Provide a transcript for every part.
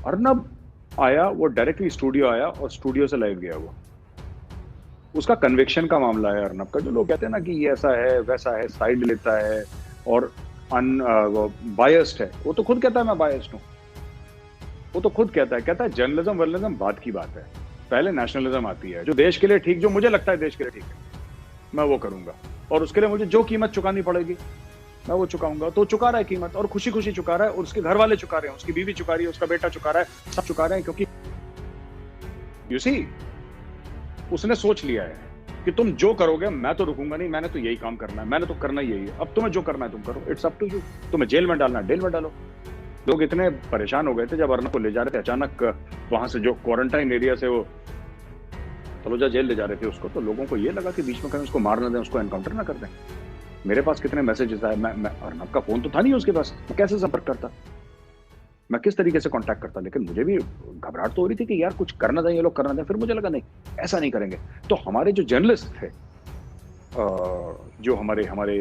अर्नब आया, वो directly studio आया और स्टूडियो से लाइव गया। वो उसका कन्विक्शन का मामला है अर्नब का। जो लोग कहते हैं ना कि ये ऐसा है वैसा है, साइड लेता है और अन बायस्ड है, वो तो खुद कहता है मैं बायस्ड हूँ। वो तो खुद कहता है जर्नलिज्म वर्नलिज्म बाद की बात है, पहले नेशनलिज्म आती है। जो देश के लिए ठीक, जो मुझे लगता है देश के लिए ठीक है, मैं वो करूंगा, और उसके लिए मुझे जो कीमत चुकानी पड़ेगी मैं वो चुकाऊंगा। तो चुका रहा है कीमत, और खुशी खुशी चुका रहा है, और उसके घर वाले चुका रहे हैं, उसकी बीवी चुका रही है, उसका बेटा चुका रहा है, सब चुका रहे हैं, क्योंकि यू सी उसने सोच लिया है कि तुम जो करोगे मैं तो रुकूंगा नहीं, मैंने तो यही काम करना है, मैंने तो करना ही यही है। अब तुम्हें जो करना है तुम करो, इट्स अप टू यू। तुम्हें जेल में डालना है जेल में डालो। लोग इतने परेशान हो गए थे जब अर्नब को ले जा रहे थे, अचानक वहां से जो क्वारंटाइन एरिया से वो तलोजा जेल ले जा रहे थे उसको, तो लोगों को ये लगा कि बीच में कहीं उसको मार ना दें, उसको एनकाउंटर ना कर दें। मेरे पास कितने मैसेजेस आए, मैं अर्नब का फोन तो था नहीं उसके पास, मैं कैसे संपर्क करता, मैं किस तरीके से कांटेक्ट करता। लेकिन मुझे भी घबराहट तो हो रही थी कि यार कुछ करना दें ये लोग, करना दें। फिर मुझे लगा नहीं, ऐसा नहीं करेंगे। तो हमारे जो जर्नलिस्ट थे, जो हमारे हमारे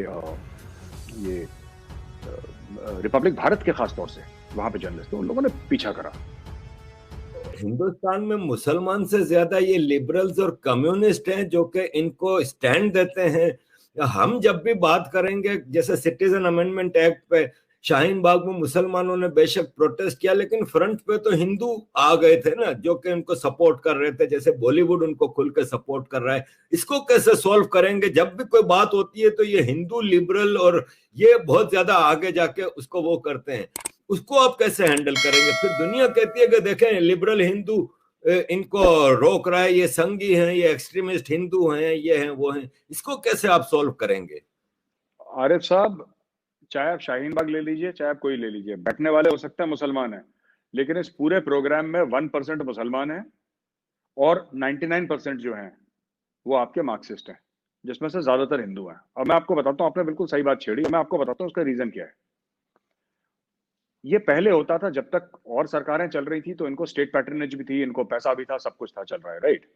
ये रिपब्लिक भारत के खास तौर से वहां पे जर्नलिस्ट थे, उन लोगों ने पीछा करा। हिंदुस्तान में मुसलमान से ज्यादा ये लिबरल्स और कम्युनिस्ट हैं जो कि इनको स्टैंड देते हैं। हम जब भी बात करेंगे, जैसे सिटीजन अमेंडमेंट एक्ट पे शाहीन बाग में मुसलमानों ने बेशक प्रोटेस्ट किया, लेकिन फ्रंट पे तो हिंदू आ गए थे ना, जो कि उनको सपोर्ट कर रहे थे। जैसे बॉलीवुड उनको खुल के सपोर्ट कर रहा है। इसको कैसे सॉल्व करेंगे? जब भी कोई बात होती है तो ये हिंदू लिबरल और ये बहुत ज्यादा आगे जाके उसको वो करते हैं। उसको आप कैसे हैंडल करेंगे? फिर दुनिया कहती है कि देखें लिबरल हिंदू इनको रोक रहा है, ये संघी हैं, ये एक्सट्रीमिस्ट हिंदू हैं, ये हैं वो हैं। इसको कैसे आप सॉल्व करेंगे? आरिफ साहब, चाहे आप शाहीन बाग ले लीजिए, चाहे आप कोई ले लीजिए, बैठने वाले हो सकते हैं मुसलमान हैं, लेकिन इस पूरे प्रोग्राम में 1% मुसलमान है और 99% जो हैं वो आपके मार्क्सिस्ट हैं, जिसमें से ज्यादातर हिंदू हैं। अब मैं आपको बताता हूँ, आपने बिल्कुल सही बात छेड़ी, मैं आपको बताता हूँ उसका रीजन क्या है। ये पहले होता था जब तक और सरकारें चल रही थी, तो इनको स्टेट पैटर्नेज भी थी, इनको पैसा भी था, सब कुछ था, चल रहा है, राइट।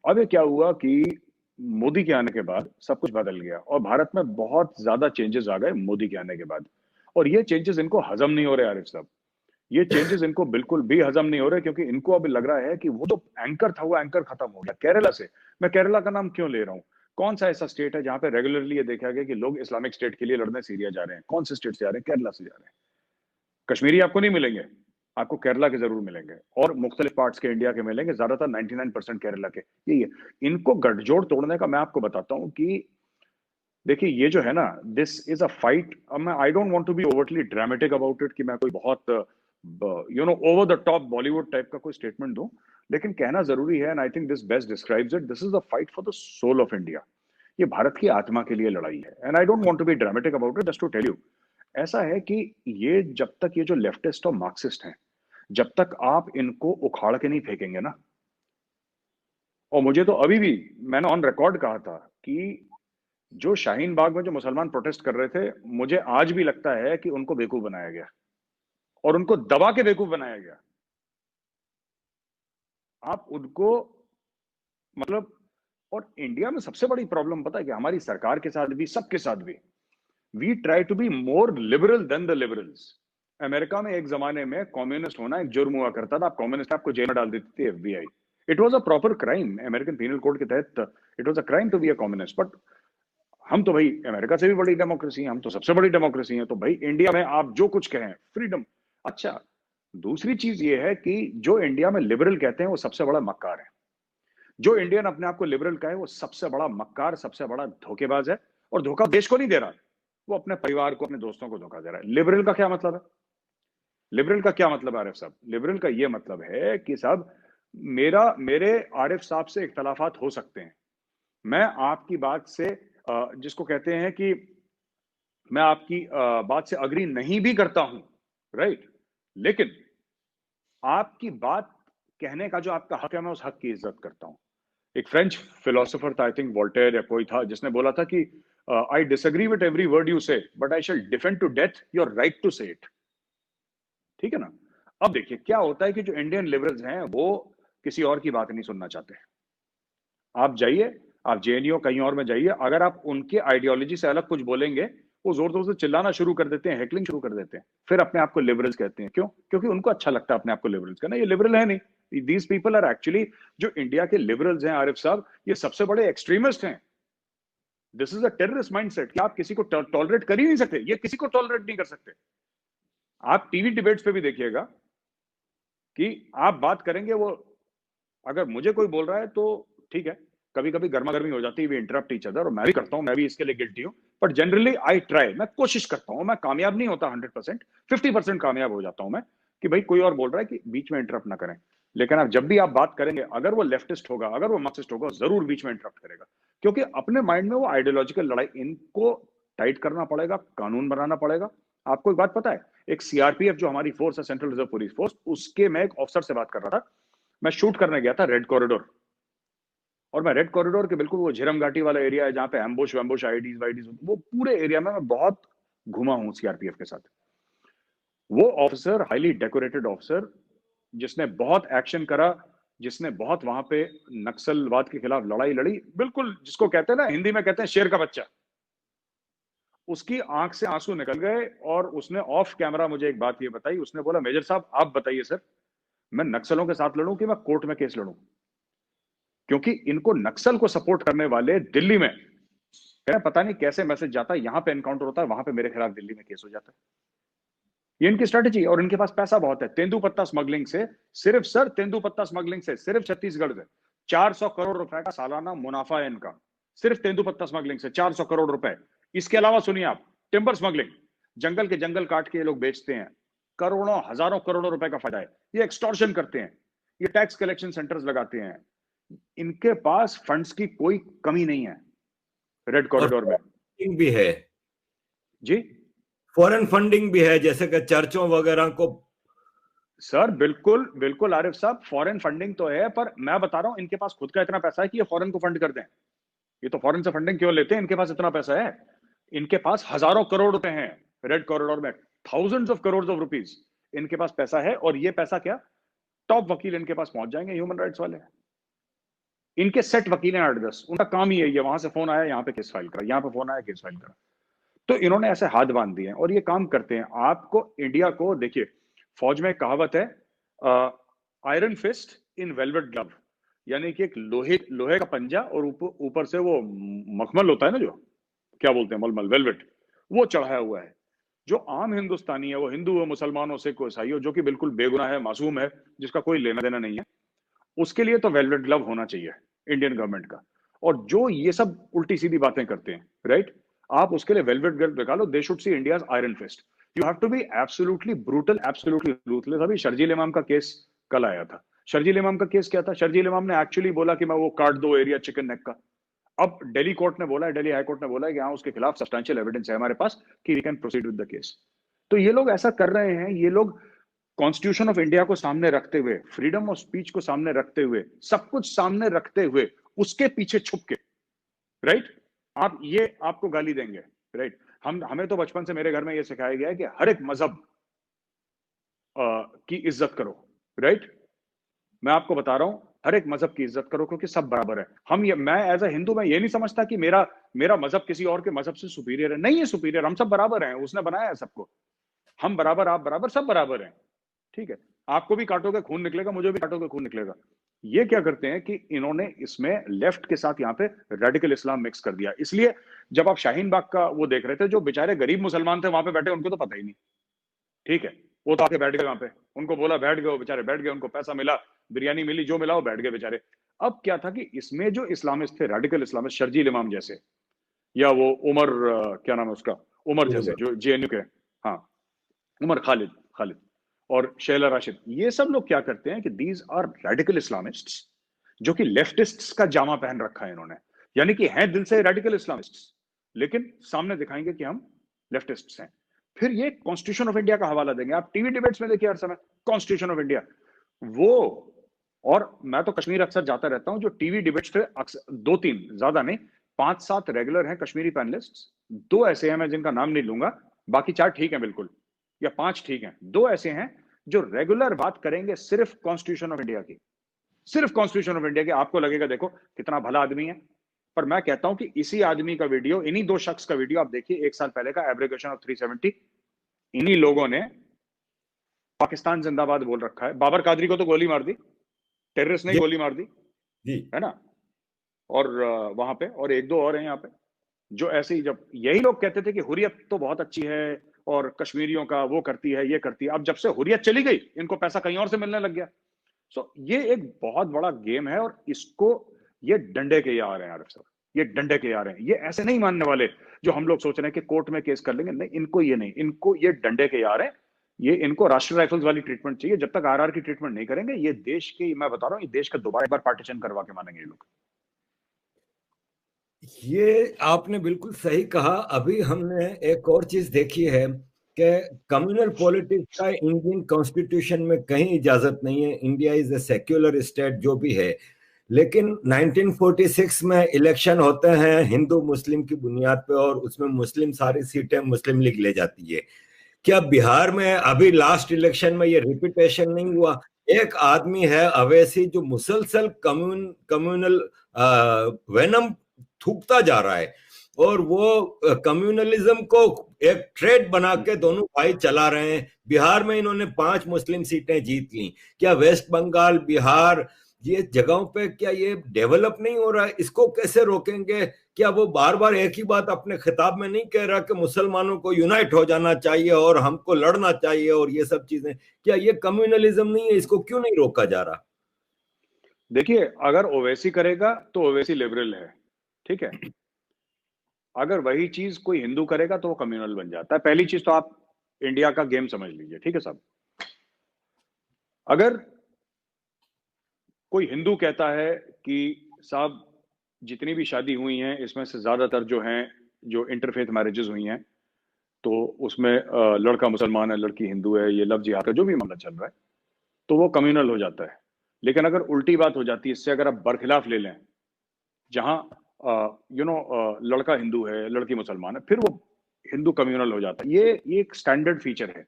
अब ये क्या हुआ कि मोदी के आने के बाद सब कुछ बदल गया और भारत में बहुत ज्यादा चेंजेस आ गए मोदी के आने के बाद। और ये चेंजेस इनको हजम नहीं हो रहे आरिफ साहब, ये चेंजेस इनको बिल्कुल भी हजम नहीं हो रहे, क्योंकि इनको अब लग रहा है कि वो जो एंकर था वो एंकर खत्म हो गया केरला से। मैं केरला का नाम क्यों ले रहा हूँ? कौन सा ऐसा स्टेट है जहां पे रेगुलरली ये देखा गया कि लोग इस्लामिक स्टेट के लिए लड़ने सीरिया जा रहे हैं? कौन से स्टेट से जा रहे हैं? केरला से जा रहे हैं। कश्मीरी आपको नहीं मिलेंगे, आपको केरला के जरूर मिलेंगे, और मुख्तलिफ पार्ट्स के इंडिया के मिलेंगे, ज्यादातर 99% केरला के। यही है। इनको गठजोड़ तोड़ने का मैं आपको बताता हूँ कि देखिए ये जो है ना, दिस इज अ फाइट। अब मैं I don't want to be overly dramatic about it, कि मैं कोई बहुत over the top Bollywood type का कोई स्टेटमेंट दूं, लेकिन कहना जरूरी है, and I think this best describes it. This is the fight for the soul of India. ये भारत की आत्मा के लिए लड़ाई है, and I don't want to be dramatic about it, just to tell you. ऐसा है कि ये जब तक ये जो लेफ्टिस्ट और मार्क्सिस्ट हैं, जब तक आप इनको उखाड़ के नहीं फेंकेंगे ना, और मुझे तो अभी भी, मैंने ऑन रिकॉर्ड कहा था कि जो शाहीन बाग में जो मुसलमान प्रोटेस्ट कर रहे थे, मुझे आज भी लगता है कि उनको बेवकूफ बनाया गया और उनको दबा के बेवकूफ बनाया गया। आप उनको, मतलब, और इंडिया में सबसे बड़ी प्रॉब्लम पता है कि हमारी सरकार के साथ भी, सबके साथ भी, we try to be more liberal than the liberals. America में एक जमाने में कम्युनिस्ट होना एक जुर्म हुआ करता था। आप कम्युनिस्ट, आपको जेल में डाल देती थी FBI. It was a proper crime American penal code के तहत। It was a crime to be a communist. But हम तो भाई अमेरिका से भी बड़ी डेमोक्रेसी है, हम तो सबसे बड़ी डेमोक्रेसी है, तो भाई इंडिया में आप जो कुछ कहें फ्रीडम। अच्छा, दूसरी चीज ये है कि जो इंडिया में लिबरल कहते हैं वो सबसे बड़ा मक्कार है। जो इंडियन अपने आप को लिबरल कहे वो सबसे बड़ा मक्कार, सबसे बड़ा धोखेबाज है। और धोखा देश को नहीं दे रहा, वो अपने परिवार को, अपने दोस्तों को धोखा दे रहा है। लिबरल का क्या मतलब है? लिबरल का क्या मतलब है आरिफ साहब? लिबरल का ये मतलब है कि साहब, मेरे आरिफ साहब से इख्तलाफात हो सकते हैं, मैं आपकी बात से जिसको कहते हैं कि मैं आपकी बात से अग्री नहीं भी करता हूं, राइट, लेकिन आपकी बात कहने का जो आपका हक है, मैं उस हक की इज्जत करता हूं। एक फ्रेंच फिलोसोफर था, आई थिंक वोल्टेयर या कोई था, जिसने बोला था कि I disagree with every word you say, but I shall defend to death your right to say it. ठीक है ना? अब देखिए क्या होता है कि जो इंडियन लिबरल्स हैं वो किसी और की बात नहीं सुनना चाहते। आप जाइए, आप जेएनयू कहीं और में जाइए, अगर आप उनके आइडियोलॉजी से अलग कुछ बोलेंगे, वो जोर जोर से चिल्लाना शुरू कर देते हैं, हेकलिंग शुरू कर देते हैं, फिर अपने आप को लिबरल्स कहते हैं। क्यों? क्योंकि उनको अच्छा लगता है अपने आप को लिबरल्स कहना। ये लिबरल है नहीं, दीज पीपल आर एक्चुअली, जो इंडिया के लिबरल्स हैं आरिफ साहब, ये सबसे बड़े एक्सट्रीमिस्ट हैं। This is a terrorist mindset कि आप किसी को टॉलरेट कर ही नहीं सकते, ये किसी को टॉलरेट नहीं कर सकते। आप टीवी डिबेट्स पे भी देखिएगा कि आप बात करेंगे, वो अगर मुझे कोई बोल रहा है तो ठीक है, कभी कभी गर्मा गर्मी हो जाती है, वी इंटरप्ट ईच अदर, और मैं भी करता हूं, मैं भी इसके लिए गिल्टी हूं, बट जनरली आई ट्राई, मैं कोशिश करता हूं, मैं कामयाब नहीं होता 100%, 50% कामयाब हो जाता हूं मैं, कि भाई कोई और बोल रहा है कि बीच में इंटरप्ट ना करें। लेकिन आप जब भी आप बात करेंगे, अगर वो लेफ्टिस्ट होगा, अगर वो मार्क्सिस्ट होगा, जरूर बीच में इंटरप्ट करेगा, क्योंकि अपने माइंड में वो आइडियोलॉजिकल लड़ाई, इनको टाइट करना पड़ेगा, कानून बनाना पड़ेगा। आपको एक बात पता है, एक सीआरपीएफ जो हमारी फोर्स है, सेंट्रल रिजर्व पुलिस फोर्स, उसके मैं एक ऑफिसर से बात कर रहा था, मैं शूट करने गया था रेड कॉरिडोर, और मैं रेड कॉरिडोर के बिल्कुल वो झिरम घाटी वाला एरिया है जहां पे एम्बुश वैम्बुश आईडीज वाईडीज, वो पूरे एरिया में मैं बहुत घुमा हूं सीआरपीएफ के साथ। वो ऑफिसर, हाईली डेकोरेटेड ऑफिसर, जिसने बहुत एक्शन करा, जिसने बहुत वहां पे नक्सलवाद के खिलाफ लड़ाई लड़ी, बिल्कुल जिसको कहते हैं ना, हिंदी में कहते हैं शेर का बच्चा, उसकी आंख से आंसू निकल गए, और उसने ऑफ कैमरा मुझे एक बात ये बताई, उसने बोला, मेजर साहब आप बताइए सर, मैं नक्सलों के साथ लड़ूं कि मैं कोर्ट में केस लड़ूं? क्योंकि इनको नक्सल को सपोर्ट करने वाले दिल्ली में, पता नहीं कैसे मैसेज जाता है, यहां पे एनकाउंटर होता है, वहां पे मेरे खिलाफ दिल्ली में केस हो जाता है। ये इनकी स्ट्रेटेजी, और इनके पास पैसा बहुत है। तेंदुपत्ता स्मगलिंग से सिर्फ, सर तेंदुपत्ता स्मगलिंग से सिर्फ छत्तीसगढ़ से 400 करोड़ रुपए का सालाना मुनाफा है इनका, सिर्फ तेंदुपत्ता स्मगलिंग से 400 करोड़ रुपए। इसके अलावा सुनिए आप, टिम्बर स्मगलिंग, जंगल के जंगल काट के ये लोग बेचते हैं, करोड़ों हजारों करोड़ों रुपए का फायदा है। ये एक्सटॉर्शन करते हैं, ये टैक्स कलेक्शन सेंटर्स लगाते हैं, इनके पास फंड्स की कोई कमी नहीं है रेड और कॉरिडोर में। फंडिंग भी है जी फॉरेन फंडिंग भी है, जैसे कि चर्चों वगैरह को। सर बिल्कुल बिल्कुल आरिफ साहब, फॉरेन फंडिंग तो है, पर मैं बता रहा हूं, इनके पास खुद का इतना पैसा है कि ये फॉरेन को फंड कर दें। ये तो फॉरेन से फंडिंग क्यों लेते हैं, इनके पास इतना पैसा है, इनके पास हजारों करोड़ रुपए हैं रेड कॉरिडोर में, thousands of crore of rupees इनके पास पैसा है। और ये पैसा क्या, टॉप वकील इनके पास पहुंच जाएंगे, ह्यूमन राइट्स वाले, इनके सेट वकील हैं 8-10, उनका काम ही है, ये वहां से फोन आया यहाँ पे केस फाइल करा, यहाँ पे फोन आया केस फाइल करा। तो इन्होंने ऐसे हाथ बांध दिए हैं और ये काम करते हैं। आपको इंडिया को देखिए, फौज में एक कहावत है, आयरन फिस्ट इन वेलवेट ग्लव, यानी कि एक लोहे का पंजा और ऊपर से वो मखमल होता है ना, जो क्या बोलते हैं, मलमल, वेलवेट, वो चढ़ाया हुआ है। जो आम हिंदुस्तानी है, वो हिंदू हो, मुसलमान हो, सिख हो, ईसाई हो, जो कि बिल्कुल बेगुनाह है, मासूम है, जिसका कोई लेना देना नहीं है, उसके लिए तो वेलवेट ग्लव होना चाहिए इंडियन गवर्नमेंट का। और जो ये सब उल्टी सीधी बातें करते हैं, राइट, आप उसके लिए वेलवेट ग्लव निकालो, they should see India's iron fist. You have to be absolutely brutal, absolutely ruthless. अभी शर्जील इमाम का केस कल आया था। शर्जील इमाम का केस क्या था, शर्जील इमाम ने एक्चुअली बोला कि मैं वो काट दो एरिया चिकन नेक का। अब दिल्ली कोर्ट ने बोला है, दिल्ली हाई कोर्ट ने बोला है कि हाँ, उसके खिलाफ सब्सटेंशियल एविडेंस है हमारे पास कि we can proceed with the case. तो ये लोग ऐसा कर रहे हैं, ये लोग कॉन्स्टिट्यूशन ऑफ इंडिया को सामने रखते हुए, फ्रीडम ऑफ स्पीच को सामने रखते हुए, सब कुछ सामने रखते हुए, उसके पीछे छुप के, राइट, आप ये आपको गाली देंगे, राइट। हमें तो बचपन से मेरे घर में ये सिखाया गया है कि हर एक मजहब की इज्जत करो, राइट। मैं आपको बता रहा हूं, हर एक मजहब की इज्जत करो, क्योंकि सब बराबर है। मैं एज अ हिंदू, मैं ये नहीं समझता कि मेरा मजहब किसी और के मजहब से सुपीरियर है, नहीं है सुपीरियर, हम सब बराबर हैं, उसने बनाया है सबको, हम बराबर, आप बराबर, सब बराबर हैं, ठीक है। आपको भी काटोगे खून निकलेगा, मुझे भी काटोगे खून निकलेगा। ये क्या करते हैं कि इन्होंने इसमें लेफ्ट के साथ यहाँ पे रेडिकल इस्लाम मिक्स कर दिया। इसलिए जब आप शाहीन बाग का वो देख रहे थे, जो बेचारे गरीब मुसलमान थे वहां पे बैठे, उनको तो पता ही नहीं, ठीक है, वो तो आके बैठ गए वहां पे, उनको बोला बैठ गए, वो बेचारे बैठ गए, उनको पैसा मिला, बिरयानी मिली, जो मिला वो बैठ गए बेचारे। अब क्या था कि इसमें जो इस्लामिस्ट थे, रेडिकल इस्लामिस्ट, शर्जील इमाम जैसे, या वो उमर, क्या नाम है उसका, उमर जैसे, जो जेएनयू के, हाँ, उमर खालिद खालिद और शैला राशिद, ये सब लोग क्या करते हैं कि दीज आर रेडिकल इस्लामिस्ट्स, जो कि लेफ्टिस्ट्स का जामा पहन रखा है इन्होंने, यानी कि हैं दिल से रेडिकल इस्लामिस्ट्स, लेकिन सामने दिखाएंगे कि हम लेफ्टिस्ट्स हैं। फिर ये कॉन्स्टिट्यूशन ऑफ इंडिया का हवाला देंगे, आप टीवी डिबेट्स में देखिए हर समय कॉन्स्टिट्यूशन ऑफ इंडिया, वो। और मैं तो कश्मीर अक्सर जाता रहता हूं, जो टीवी डिबेट्स पे दो तीन, ज्यादा नहीं, 5-7 रेगुलर हैं कश्मीरी पैनलिस्ट, 2 ऐसे हैं मैं जिनका नाम नहीं लूंगा, बाकी 4 ठीक हैं बिल्कुल, या 5 ठीक हैं, 2 ऐसे हैं जो रेगुलर बात करेंगे सिर्फ कॉन्स्टिट्यूशन ऑफ इंडिया की, सिर्फ कॉन्स्टिट्यूशन ऑफ इंडिया की। आपको लगेगा देखो कितना भला आदमी है, पर मैं कहता हूं कि इसी आदमी का वीडियो, इन्हीं दो शख्स का वीडियो आप देखिए, 1 साल पहले का, एब्रिगेशन ऑफ 370, इन्हीं लोगों ने पाकिस्तान जिंदाबाद बोल रखा है। बाबर कादरी को तो गोली मार दी, टेररिस्ट ने जी गोली मार दी, जी। है ना। और वहां पे और एक दो और हैं यहाँ पे, जो ऐसे ही, जब यही लोग कहते थे कि हुर्रियत तो बहुत अच्छी है और कश्मीरियों का वो करती है, ये करती है, अब जब से हुर्रियत चली गई इनको पैसा कहीं और से मिलने लग गया। सो ये एक बहुत बड़ा गेम है, और इसको ये डंडे के आ रहे हैं आरिफ साहब, ये डंडे के आ रहे हैं, ये ऐसे नहीं मानने वाले जो हम लोग सोच रहे हैं कि कोर्ट में केस कर लेंगे, नहीं, इनको ये नहीं, इनको ये डंडे के आ रहे हैं। ये इनको राष्ट्रीय राइफल्स वाली ट्रीटमेंट चाहिए। जब तक आरआर की ट्रीटमेंट नहीं करेंगे, ये देश की, मैं बता रहा हूं, ये देश का दोबारा एक बार पार्टीशन करवा के मानेंगे ये लोग। ये आपने बिल्कुल सही कहा। अभी हमने एक और चीज देखी है कि कम्युनल पॉलिटिक्स का इंडियन कॉन्स्टिट्यूशन में कहीं इजाजत नहीं है। India is a secular state जो भी है, लेकिन 1946 में इलेक्शन होते हैं हिंदू मुस्लिम की बुनियाद पे, और उसमें मुस्लिम सारी सीटें मुस्लिम लीग ले जाती है। क्या बिहार में अभी लास्ट इलेक्शन में ये रिपीटेशन नहीं हुआ? एक आदमी है अवैसी जो मुसलसल कम्युनल वेनम थूकता जा रहा है, और वो कम्युनलिज्म को एक ट्रेड बना के दोनों भाई चला रहे हैं। बिहार में इन्होंने 5 मुस्लिम सीटें जीत ली। क्या वेस्ट बंगाल, बिहार, ये जगहों पे क्या ये डेवलप नहीं हो रहा है? इसको कैसे रोकेंगे? क्या वो बार बार एक ही बात अपने खिताब में नहीं कह रहा कि मुसलमानों को यूनाइट हो जाना चाहिए और हमको लड़ना चाहिए और ये सब चीजें? क्या ये कम्युनलिज्म नहीं है? इसको क्यों नहीं रोका जा रहा? देखिए, अगर ओवैसी करेगा तो ओवैसी लिबरल है, ठीक है। अगर वही चीज कोई हिंदू करेगा तो वो कम्युनल बन जाता है। पहली चीज तो आप इंडिया का गेम समझ लीजिए, ठीक है साहब। अगर कोई हिंदू कहता है कि साहब जितनी भी शादी हुई हैं इसमें से ज्यादातर जो हैं, जो इंटरफेथ मैरिजेस हुई हैं, तो उसमें लड़का मुसलमान है, लड़की हिंदू है, ये लव जिहाद का जो भी मामला चल रहा है, तो वो कम्युनल हो जाता है। लेकिन अगर उल्टी बात हो जाती है इससे, अगर आप बरखिलाफ ले लें, जहां लड़का हिंदू है, लड़की मुसलमान है, फिर वो हिंदू कम्युनल हो जाता है। ये एक स्टैंडर्ड फीचर है।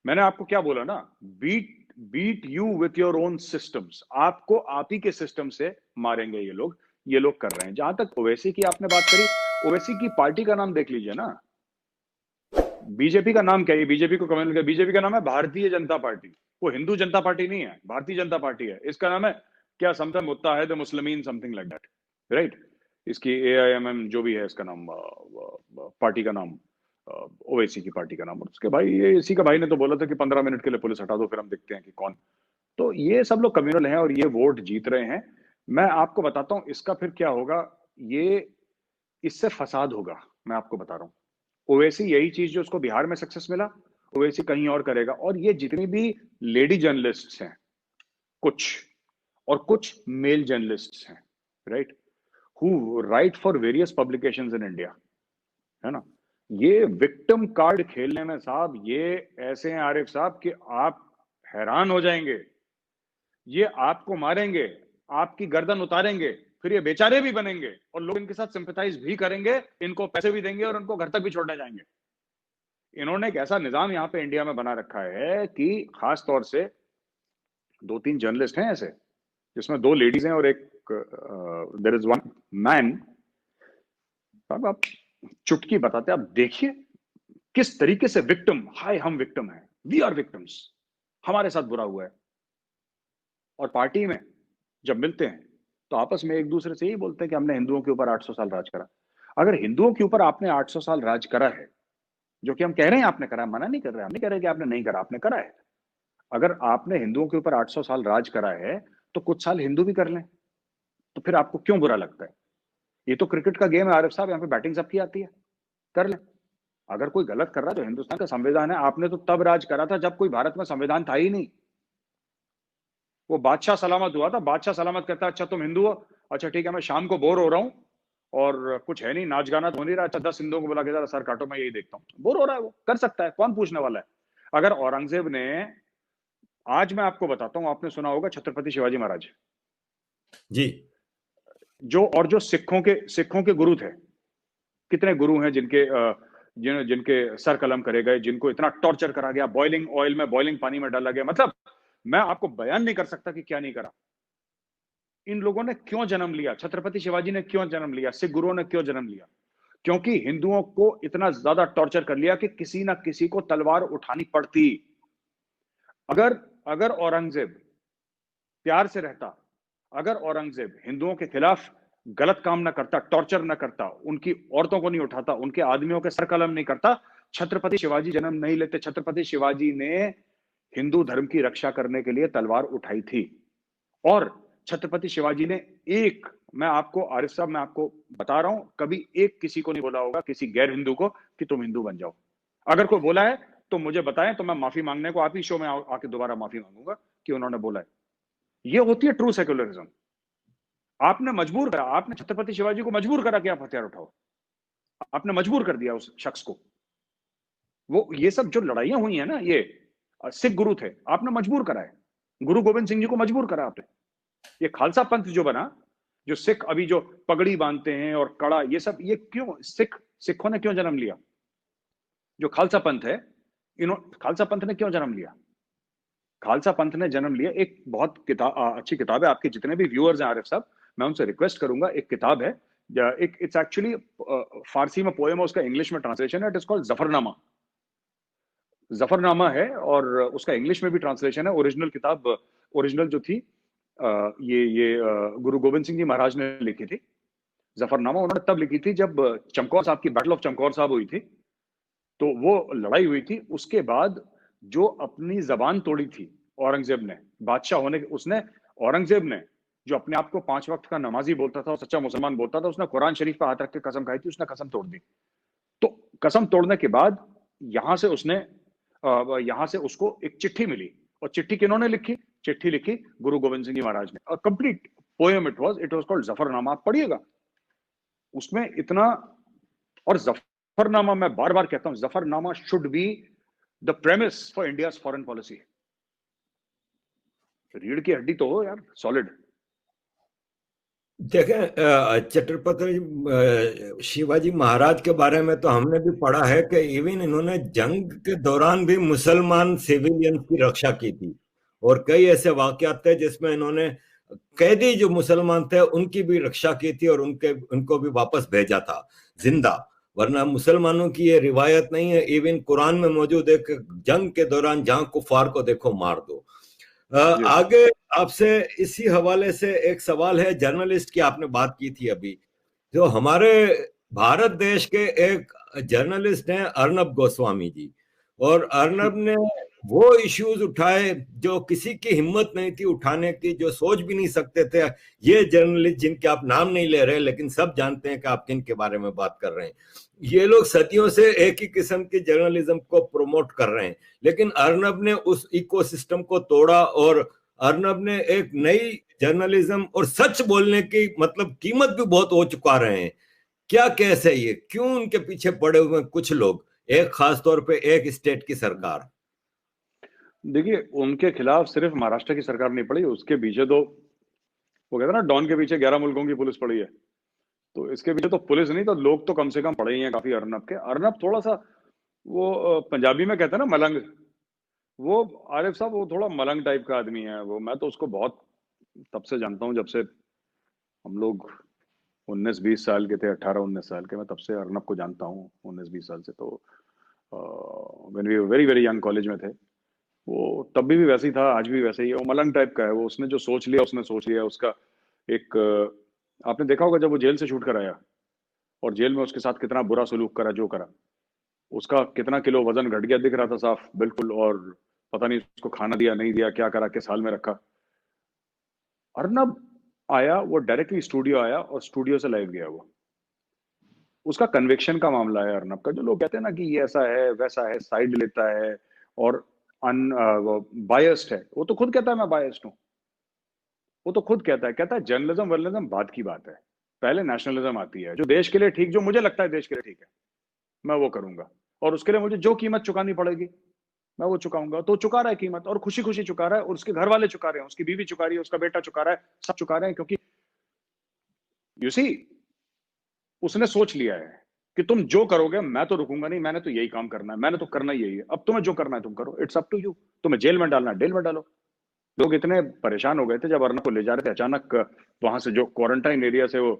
मैंने आपको क्या बोला ना, beat beat you with your own systems. आपको आप ही के सिस्टम से मारेंगे ये लोग कर रहे हैं। जहां तक ओवैसी की आपने बात करी, ओवैसी की पार्टी का नाम देख लीजिए ना। बीजेपी का नाम क्या है? बीजेपी को कम्युनल, बीजेपी का नाम है भारतीय जनता पार्टी। वो हिंदू जनता पार्टी नहीं है, भारतीय जनता पार्टी है। इसका नाम है क्या, something Muttahid Muslimeen, something like that, right. इसकी AIMM जो भी है, इसका नाम, पार्टी का नाम, ओवैसी की पार्टी का नाम। और उसके भाई, ये इसी का भाई ने तो बोला था कि 15 मिनट के लिए पुलिस हटा दो, फिर हम देखते हैं कि कौन। तो ये सब लोग कम्युनल हैं और ये वोट जीत रहे हैं। मैं आपको बताता हूं इसका फिर क्या होगा। ये, इससे फसाद होगा, मैं आपको बता रहा हूं। ओवैसी यही चीज जो उसको बिहार में सक्सेस मिला, ओवैसी कहीं और करेगा। और ये जितनी भी लेडी जर्नलिस्ट्स हैं, कुछ, और कुछ मेल जर्नलिस्ट्स हैं, right, who right for various publications in India, है ना, ये विक्टिम कार्ड खेलने में साहब ये ऐसे हैं आरिफ साहब कि आप हैरान हो जाएंगे। ये आपको मारेंगे, आपकी गर्दन उतारेंगे, फिर ये बेचारे भी बनेंगे और लोग इनके साथ सिंपैथाइज भी करेंगे, इनको पैसे भी देंगे और इनको घर तक भी छोड़ने जाएंगे। इन्होंने एक ऐसा निजाम यहाँ पे इंडिया में बना रखा है कि खास तौर से 2-3 जर्नलिस्ट हैं ऐसे, जिसमें 2 लेडीज हैं और एक, देयर इज वन मैन। अब आप चुटकी बताते, आप देखिए किस तरीके से विक्टिम, हाय हम विक्टिम हैं, वी आर विक्टिम्स, हमारे साथ बुरा हुआ है। और पार्टी में जब मिलते हैं तो आपस में एक दूसरे से यही बोलते हैं कि हमने हिंदुओं के ऊपर 800 साल राज करा। अगर हिंदुओं के ऊपर आपने 800 साल राज करा है, जो कि हम कह रहे हैं आपने करा है, मना नहीं कर रहे, हम नहीं कह रहे कि आपने नहीं करा, आपने करा है। अगर आपने हिंदुओं के ऊपर 800 साल राज करा है, तो कुछ साल हिंदू भी कर लें, तो फिर आपको क्यों बुरा लगता है? ये तो क्रिकेट का गेम है आरिफ साहब, यहाँ पे बैटिंग सबकी आती है, कर लें। अगर कोई गलत कर रहा है तो हिंदुस्तान का संविधान है, आपने तो तब राज करा था जब कोई भारत में संविधान था ही नहीं। वो बादशाह सलामत हुआ था, बादशाह सलामत कहता है अच्छा तुम हिंदू हो, अच्छा ठीक है, मैं शाम को बोर हो रहा हूँ और कुछ है नहीं, नाच गाना तो हो नहीं रहा, अच्छा 10 हिंदुओं को बुला के जरा सर काटो, मैं यही देखता हूँ। बोर हो रहा है, वो कर सकता है, कौन पूछने वाला है। अगर औरंगजेब ने, आज मैं आपको बताता हूँ, आपने सुना होगा छत्रपति शिवाजी महाराज जी जो, और जो सिखों के गुरु थे, कितने गुरु हैं जिनके सर कलम करे गए, जिनको इतना टॉर्चर करा गया, बॉइलिंग ऑयल में, बॉइलिंग पानी में डाला गया। मतलब मैं आपको बयान नहीं कर सकता कि क्या नहीं करा। इन लोगों ने क्यों जन्म लिया, छत्रपति शिवाजी ने क्यों जन्म लिया, सिख गुरुओं ने क्यों जन्म लिया? क्योंकि हिंदुओं को इतना ज्यादा टॉर्चर कर लिया कि किसी ना किसी को तलवार उठानी पड़ती। अगर अगर औरंगजेब प्यार से रहता, अगर औरंगजेब हिंदुओं के खिलाफ गलत काम ना करता, टॉर्चर ना करता, उनकी औरतों को नहीं उठाता, उनके आदमियों के सर कलम नहीं करता, छत्रपति शिवाजी जन्म नहीं लेते। छत्रपति शिवाजी ने हिंदू धर्म की रक्षा करने के लिए तलवार उठाई थी। और छत्रपति शिवाजी ने एक, मैं आपको आरिफ साहब, मैं आपको बता रहा हूं, कभी एक किसी को नहीं बोला होगा, किसी गैर हिंदू को, कि तुम हिंदू बन जाओ। अगर कोई बोला है तो मुझे बताएं, तो मैं माफी मांगने को आप ही शो में आके दोबारा माफी मांगूंगा कि उन्होंने बोला है। ये होती है ट्रू सेक्युलरिज्म। आपने मजबूर करा, आपने छत्रपति शिवाजी को मजबूर करा कि आप हथियार उठाओ, आपने मजबूर कर दिया उस शख्स को। वो ये सब जो लड़ाइयां हुई है ना, ये सिख गुरु थे, आपने मजबूर करा है। गुरु गोविंद सिंह जी को मजबूर करा आपने। ये खालसा पंथ जो बना, जो सिख अभी जो पगड़ी बांधते हैं और कड़ा, ये सब, ये क्यों सिखों ने क्यों जन्म लिया? जो खालसा पंथ है, खालसा पंथ ने क्यों जन्म लिया? खालसा पंथ ने जन्म लिया, एक बहुत अच्छी किताब है, आपके जितने भी व्यूअर्स हैं आरिफ साहब, मैं उनसे रिक्वेस्ट करूंगा, एक किताब है, एक इट्स एक्चुअली फारसी में पोएम है, उसका इंग्लिश में ट्रांसलेशन है, it is called Zafarnama. Zafarnama है, और उसका इंग्लिश में भी ट्रांसलेशन है। ओरिजिनल किताब, ओरिजिनल जो थी, ये गुरु गोविंद सिंह जी महाराज ने लिखी थी। जफरनामा उन्होंने तब लिखी थी जब चमकौर साहब की, बैटल ऑफ चमकौर साहब हुई थी, तो वो लड़ाई हुई थी। उसके बाद जो अपनी जबान तोड़ी थी औरंगजेब ने, बादशाह होने के, उसने, औरंगजेब ने, जो अपने आप को 5 वक्त का नमाजी बोलता था और सच्चा मुसलमान बोलता था, उसने कुरान शरीफ पर हाथ रख के कसम खाई थी, उसने कसम तोड़ दी। तो कसम तोड़ने के बाद यहां से उसने, यहां से उसको एक चिट्ठी मिली, और चिट्ठी किन्होंने लिखी? चिट्ठी लिखी गुरु गोविंद सिंह जी महाराज ने। और complete poem it was called Zafarnama, आप पढ़िएगा उसमें इतना। और जफरनामा, मैं बार बार कहता हूं, Zafarnama should be the premise for India's foreign policy. रीढ़ की हड्डी तो हो यार, सॉलिड। देखें, छत्रपति शिवाजी महाराज के बारे में तो हमने भी पढ़ा है कि इवन इन्होंने जंग के दौरान भी मुसलमान सिविलियन की रक्षा की थी, और कई ऐसे वाकयात थे जिसमें इन्होंने कैदी जो मुसलमान थे उनकी भी रक्षा की थी, और उनको भी वापस भेजा था जिंदा। वरना मुसलमानों की ये रिवायत नहीं है, इवन कुरान में मौजूद है कि जंग के दौरान जहां कुफार को देखो मार दो। आगे आपसे इसी हवाले से एक सवाल है, जर्नलिस्ट की आपने बात की थी अभी, जो हमारे भारत देश के एक जर्नलिस्ट हैं अर्नब गोस्वामी जी, और अर्नब ने वो इश्यूज उठाए जो किसी की हिम्मत नहीं थी उठाने की, जो सोच भी नहीं सकते थे ये जर्नलिस्ट जिनके आप नाम नहीं ले रहे, लेकिन सब जानते हैं कि आप किन के बारे में बात कर रहे हैं। ये लोग सदियों से एक ही किस्म की जर्नलिज्म को प्रमोट कर रहे हैं, लेकिन अर्नब ने उस इकोसिस्टम को तोड़ा, और अर्नब ने एक नई जर्नलिज्म और सच बोलने की मतलब कीमत भी बहुत हो चुका रहे हैं। क्या केस है ये, क्यों उनके पीछे पड़े हुए हैं कुछ लोग, एक खास तौर पे एक स्टेट की सरकार? देखिए, उनके खिलाफ सिर्फ महाराष्ट्र की सरकार नहीं पड़ी, उसके पीछे तो, वो कहते हैं ना, डॉन के पीछे 11 मुल्कों की पुलिस पड़ी है। तो इसके पीछे तो पुलिस नहीं तो लोग तो कम से कम पड़े ही हैं काफी अर्नब के। अर्नब थोड़ा सा, वो पंजाबी में कहते हैं ना मलंग, वो आरिफ साहब वो थोड़ा मलंग टाइप का आदमी है वो। मैं तो उसको बहुत तब से जानता हूँ, जब से हम लोग 19-20 साल के थे, 18-19 साल के, मैं तब से अर्नब को जानता हूँ, 19-20 साल से। तो when we very very young, college में थे, वो तब भी वैसे ही था, आज भी वैसे ही है। वो मलंग टाइप का है वो, उसने जो सोच लिया उसने सोच लिया। उसका एक, आपने देखा होगा जब वो जेल से छूट कर आया और जेल में उसके साथ कितना बुरा सलूक करा, जो करा, उसका कितना किलो वजन घट गया दिख रहा था साफ बिल्कुल। और पता नहीं उसको खाना दिया नहीं दिया, क्या करा, किस हाल में रखा। अर्नब आया, वो डायरेक्टली स्टूडियो आया और स्टूडियो से लाइव गया। वो, उसका कन्विक्शन का मामला है अर्नब का। जो लोग कहते हैं ना कि ये ऐसा है वैसा है, साइड लेता है और बायस्ड है, वो तो खुद कहता है मैं बायस्ड हूं। वो तो खुद कहता है जर्नलिज्म वर्नलिज्म बाद की बात है, पहले नेशनलिज्म आती है। जो देश के लिए ठीक, जो मुझे लगता है देश के लिए ठीक है, मैं वो करूंगा, और उसके लिए मुझे जो कीमत चुकानी पड़ेगी मैं वो चुकाऊंगा। तो चुका रहा है कीमत, और खुशी खुशी चुका रहा है, और उसके घर वाले चुका रहे हैं, उसकी बीवी चुका रही है, उसका बेटा चुका रहा है, सब चुका रहे हैं। क्योंकि यू सी, उसने सोच लिया है कि तुम जो करोगे मैं तो रुकूंगा नहीं, मैंने तो यही काम करना है, मैंने तो करना ही यही है, अब तुम्हें जो करना है तुम करो, इट्स अप टू यू। तुम्हें जेल में डालना है जेल में डालो। लोग इतने परेशान हो गए थे जब अर्नब को ले जा रहे थे अचानक वहां से, जो क्वारंटाइन एरिया से वो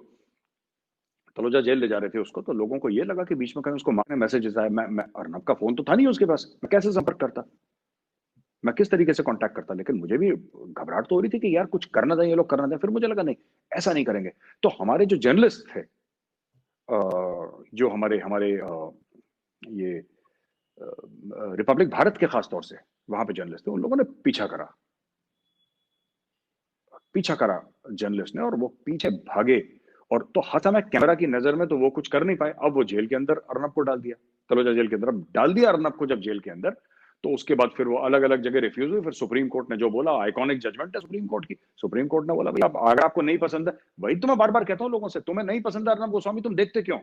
तलोजा जेल ले जा रहे थे उसको, तो लोगों को ये लगा कि बीच में कहीं उसको मारने मैसेजेस आए। मैं अर्नब का फोन तो था नहीं उसके पास, मैं कैसे संपर्क करता, मैं किस तरीके से कांटेक्ट करता। लेकिन मुझे भी घबराहट तो हो रही थी कि यार कुछ करना चाहिए, ये लोग करना चाहिए। फिर मुझे लगा नहीं, ऐसा नहीं करेंगे। तो हमारे जो जर्नलिस्ट थे, जो हमारे हमारे ये रिपब्लिक भारत के खास तौर से वहां पे जर्नलिस्ट थे, उन लोगों ने पीछा करा जर्नलिस्ट ने, और वो पीछे भागे। और तो हर समय कैमरा की नजर में तो वो कुछ कर नहीं पाए। अब वो जेल के अंदर अर्नब को डाल दिया, तलोजा जेल के अंदर। अब डाल दिया अर्नब को जब जेल के अंदर, तो उसके बाद फिर वो अलग अलग जगह रिफ्यूज हुई। फिर सुप्रीम कोर्ट ने जो बोला, आइकॉनिक जजमेंट है सुप्रीम कोर्ट की। सुप्रीम कोर्ट ने बोला भाई आप, अगर आपको नहीं पसंद है, वही तो मैं बार बार कहता हूं लोगों से, तुम्हें नहीं पसंद है अर्नब गोस्वामी, तुम देखते क्यों?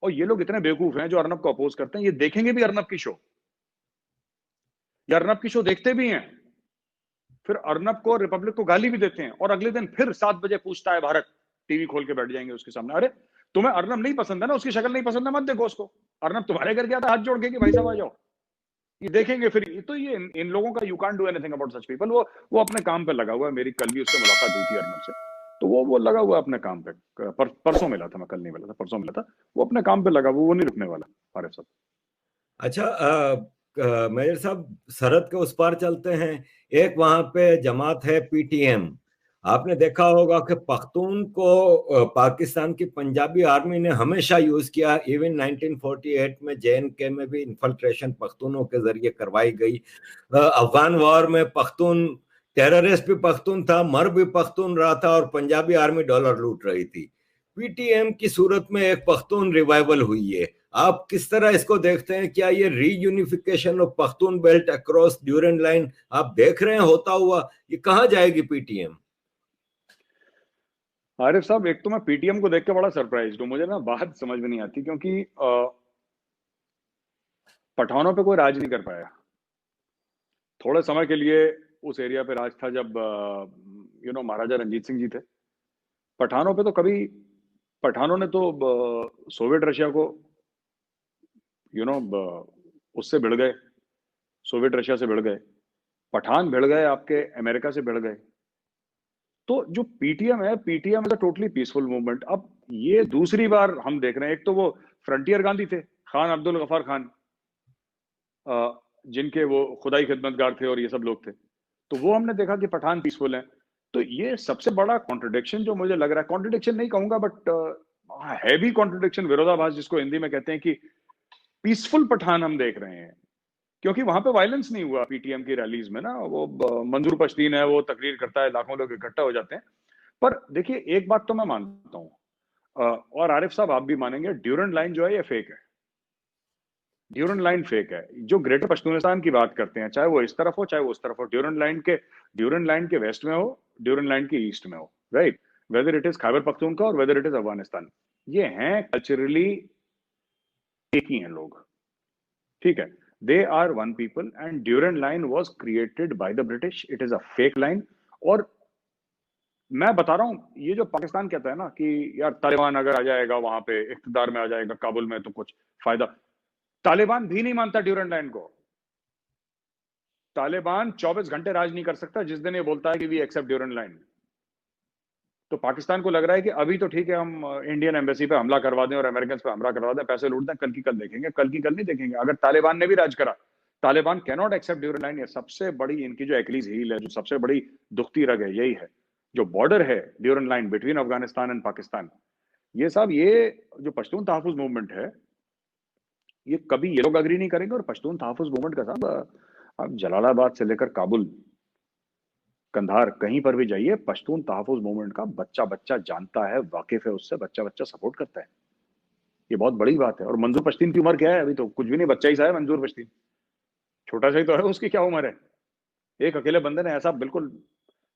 और ये लोग इतने बेवकूफ हैं जो अर्नब को अपोज करते हैं, ये देखेंगे भी अर्नब की शो, या अर्नब की शो देखते भी हैं, फिर अर्नब को, रिपब्लिक को गाली भी देते हैं, और अगले दिन फिर 7 बजे पूछता है भारत, टीवी खोल के बैठ जाएंगे उसके सामने। अरे तुम्हें अर्नब नहीं पसंद है ना, उसकी शक्ल नहीं पसंद है, मत देखो उसको। अर्नब तुम्हारे घर गया था हाथ जोड़ के कि भाई साहब आ जाओ, ये देखेंगे फिर। तो ये इन लोगों का, you can't do anything about such people. वो अपने काम पे लगा हुआ है। मेरी कल भी उससे मुलाकात हुई थी अर्नब से, तो वो लगा हुआ है अपने काम पे। परसों मिला था मैं, कल नहीं मिला था, परसों मिला था। वो अपने काम पे लगा हुआ, वो नहीं रुकने वाला आरिफ साहब। अच्छा, मेजर साहब, सरहद के उस पार चलते हैं। एक वहां पे जमात है पीटीएम। आपने देखा होगा कि पख्तून को पाकिस्तान की पंजाबी आर्मी ने हमेशा यूज किया। इवन 1948 में जेएनके में भी इन्फिल्ट्रेशन पख्तूनों के जरिए करवाई गई। अफगान वॉर में पख्तून टेररिस्ट भी पख्तून था, मर भी पख्तून रहा था, और पंजाबी आर्मी डॉलर लूट रही थी। पीटीएम की सूरत में एक पख्तून रिवाइवल हुई है। आप किस तरह इसको देखते हैं? क्या ये reunification of Pakhtun belt across Durand line आप देख रहे हैं होता हुआ? ये कहां जाएगी पीटीएम? आरिफ साहब, एक तो मैं पीटीएम को देख के बड़ा सरप्राइज हूँ। मुझे ना बात समझ में नहीं आती, क्योंकि पठानों पे कोई राज नहीं कर पाया। थोड़े समय के लिए उस एरिया पे राज था जब महाराजा रंजीत सिंह जी थे। पठानों पे तो कभी, पठानों ने तो सोवियत रशिया को, यू नो उससे भिड़ गए, सोवियत रशिया से भिड़ गए। पठान भिड़ गए आपके अमेरिका से भिड़ गए। तो जो पीटीएम है, PTM is a totally peaceful movement. अब ये दूसरी बार हम देख रहे हैं। एक तो वो फ्रंटियर गांधी थे, खान अब्दुल गफार खान, जिनके वो खुदाई खिदमतगार थे और ये सब लोग थे। तो वो हमने देखा कि पठान पीसफुल है। तो ये सबसे बड़ा कॉन्ट्रडिक्शन जो मुझे लग रहा है, कॉन्ट्रडिक्शन नहीं कहूंगा बट है भी कॉन्ट्रडिक्शन, विरोधाभास जिसको हिंदी में कहते हैं, कि पीसफुल पठान हम देख रहे हैं क्योंकि वहां पे वायलेंस नहीं हुआ पीटीएम की रैलीज में ना। वो मंजूर पश्तीन है, वो तकरीर करता है, लाखों लोग इकट्ठा हो जाते हैं। पर देखिए, एक बात तो मैं मानता हूं, और आरिफ साहब आप भी मानेंगे, ड्यूरेंट लाइन जो है ये फेक है। ड्यूरेंट लाइन फेक है। जो ग्रेटर पश्तूनिस्तान की बात करते हैं, चाहे वो इस तरफ हो चाहे वो उस तरफ हो, ड्यूरेंट लाइन के वेस्ट में हो, ड्यूरेंट लाइन के ईस्ट में हो, right, whether it is Khyber Pakhtunkhwa और वेदर इट इज अफगानिस्तान, ये हैं कल्चरली एक ही हैं लोग, ठीक है। They are one people and Durand line was created by the British. It is a fake line. और मैं बता रहा हूं, ये जो पाकिस्तान कहता है ना कि यार तालिबान अगर आ जाएगा वहां पे, इख्तिदार में आ जाएगा काबुल में, तो कुछ फायदा, तालिबान भी नहीं मानता ड्यूरेंट लाइन को। तालिबान 24 घंटे राज नहीं कर सकता जिस दिन ये बोलता है कि वी एक्सेप्ट ड्यूरेंट लाइन। तो पाकिस्तान को लग रहा है कि अभी तो ठीक है, हम इंडियन एम्बेसी पे हमला करवा दें और अमेरिकन पे हमला करवा दें, पैसे लूट दें, कल की कल देखेंगे, कल की कल नहीं देखेंगे। अगर तालिबान ने भी राज करा, Taliban can not accept Durand line. ये सबसे बड़ी इनकी जो एक्लीज हील है, जो सबसे बड़ी दुखती रग है, यही है। जो बॉर्डर है Durand line between Afghanistan and Pakistan, ये सब, ये जो पश्तून तहफुज मूवमेंट है, ये कभी ये लोग अग्री नहीं करेंगे। और पश्तून तहफुज मूवमेंट का साहब, आप जलालाबाद से लेकर काबुल, कंधार, कहीं पर भी जाइए, पश्तून तहफुज मूवमेंट का बच्चा बच्चा जानता है, वाकिफ है उससे, बच्चा बच्चा सपोर्ट करता है। ये बहुत बड़ी बात है। और मंजूर पश्तीन की उम्र क्या है? अभी तो कुछ भी नहीं, बच्चा ही सा है मंजूर पश्तीन, छोटा सा ही तो है। उसकी क्या उम्र है? एक अकेले बंदे ने ऐसा बिल्कुल,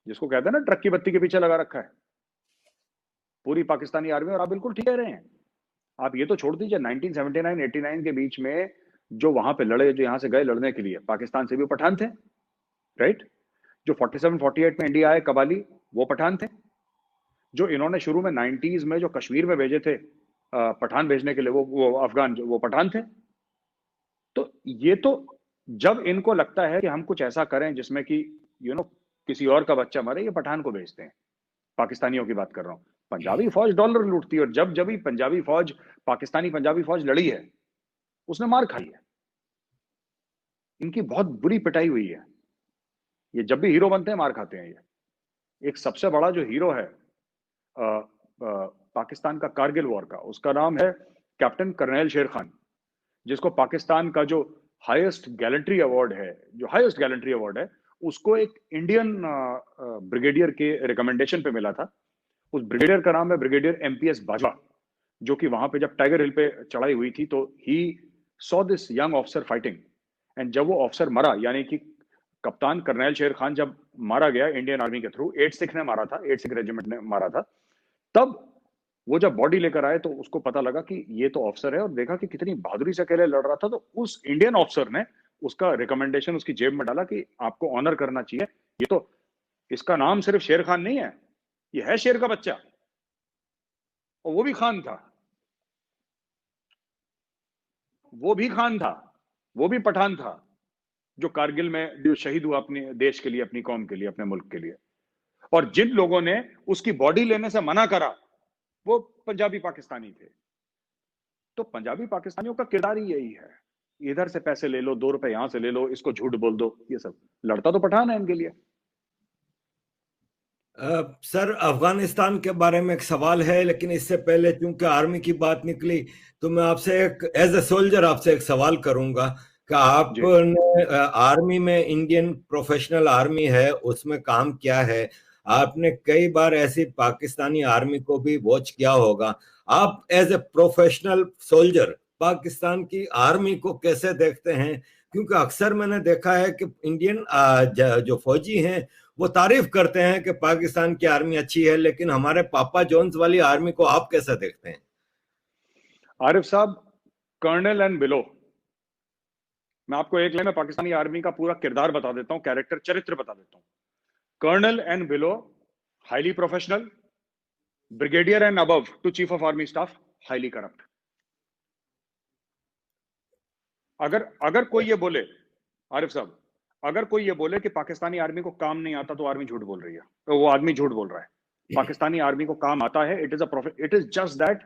जिसको कहते हैं ना ट्रक की बत्ती के पीछे लगा रखा है पूरी पाकिस्तानी आर्मी। और आप बिल्कुल ठीक कह रहे हैं। आप ये तो छोड़ दीजिए, 1979-89 के बीच में जो वहां पे लड़े, जो यहां से गए लड़ने के लिए, पाकिस्तान से भी पठान थे, राइट। जो 47-48 में इंडिया आए कबाली, वो पठान थे। जो इन्होंने शुरू में 90s में जो कश्मीर में भेजे थे पठान भेजने के लिए, वो अफगान, वो पठान थे। तो ये तो, जब इनको लगता है कि हम कुछ ऐसा करें जिसमें कि यू नो किसी और का बच्चा मरे, ये पठान को भेजते हैं। पाकिस्तानियों की बात कर रहा हूं। पंजाबी फौज डॉलर लूटती है, और जब जब भी पंजाबी फौज, पाकिस्तानी पंजाबी फौज लड़ी है, उसने मार खाई है। इनकी बहुत बुरी पिटाई हुई है। ये जब भी हीरो बनते हैं मार खाते हैं। ये एक सबसे बड़ा जो हीरो है पाकिस्तान का कारगिल वॉर का, उसका नाम है कैप्टन कर्नल शेर खान, जिसको पाकिस्तान का जो हाईएस्ट गैलेंट्री अवार्ड है, उसको एक इंडियन ब्रिगेडियर के रिकमेंडेशन पे मिला था। उस ब्रिगेडियर का नाम है ब्रिगेडियर एमपीएस बाजवा, जो कि वहां पे जब टाइगर हिल पे चढ़ाई हुई थी तो he saw this young officer fighting, and जब वो ऑफिसर मरा, यानी कि कप्तान कर्नल शेर खान जब मारा गया इंडियन आर्मी के थ्रू, 8 सिख ने मारा था, 8 सिख रेजिमेंट ने मारा था, तब वो जब बॉडी लेकर आए तो उसको पता लगा कि ये तो ऑफिसर है, और देखा कि कितनी बहादुरी से अकेले लड़ रहा था, तो उस इंडियन ऑफिसर ने उसका रिकमेंडेशन उसकी जेब में डाला कि आपको ऑनर करना चाहिए, ये तो, इसका नाम सिर्फ शेर खान नहीं है, ये है शेर का बच्चा, और वो भी खान था, वो भी पठान था, जो कारगिल में जो शहीद हुआ अपने देश के लिए, अपनी कौम के लिए, अपने मुल्क के लिए। और जिन लोगों ने उसकी बॉडी लेने से मना करा वो पंजाबी पाकिस्तानी थे। तो पंजाबी पाकिस्तानियों का किरदार ही यही है, इधर से पैसे ले लो, 2 रुपए यहां से ले लो, इसको झूठ बोल दो, ये सब। लड़ता तो पठान है इनके लिए। सर, अफगानिस्तान के बारे में एक सवाल है, लेकिन इससे पहले चूंकि आर्मी की बात निकली तो मैं आपसे एक एज ए सोल्जर आपसे एक सवाल करूंगा कि आपने आर्मी में, इंडियन प्रोफेशनल आर्मी है उसमें काम किया है, आपने कई बार ऐसी पाकिस्तानी आर्मी को भी वॉच किया होगा। आप as a professional soldier Pakistan की आर्मी को कैसे देखते हैं? क्योंकि अक्सर मैंने देखा है कि इंडियन जो फौजी हैं वो तारीफ करते हैं कि पाकिस्तान की आर्मी अच्छी है, लेकिन हमारे पापा जॉन्स वाली आर्मी को आप कैसे देखते हैं? आरिफ साहब, कर्नल एंड बिलो, मैं आपको एक लाइन में पाकिस्तानी आर्मी का पूरा किरदार बता देता हूं, कैरेक्टर, चरित्र बता देता हूं। Colonel and below highly professional, brigadier and above to chief of army staff highly corrupt. अगर कोई ये बोले, आरिफ साहब, अगर कोई ये बोले कि पाकिस्तानी आर्मी को काम नहीं आता तो आर्मी झूठ बोल रही है, तो वो आदमी झूठ बोल रहा है। पाकिस्तानी आर्मी को काम आता है, इट इज जस्ट दैट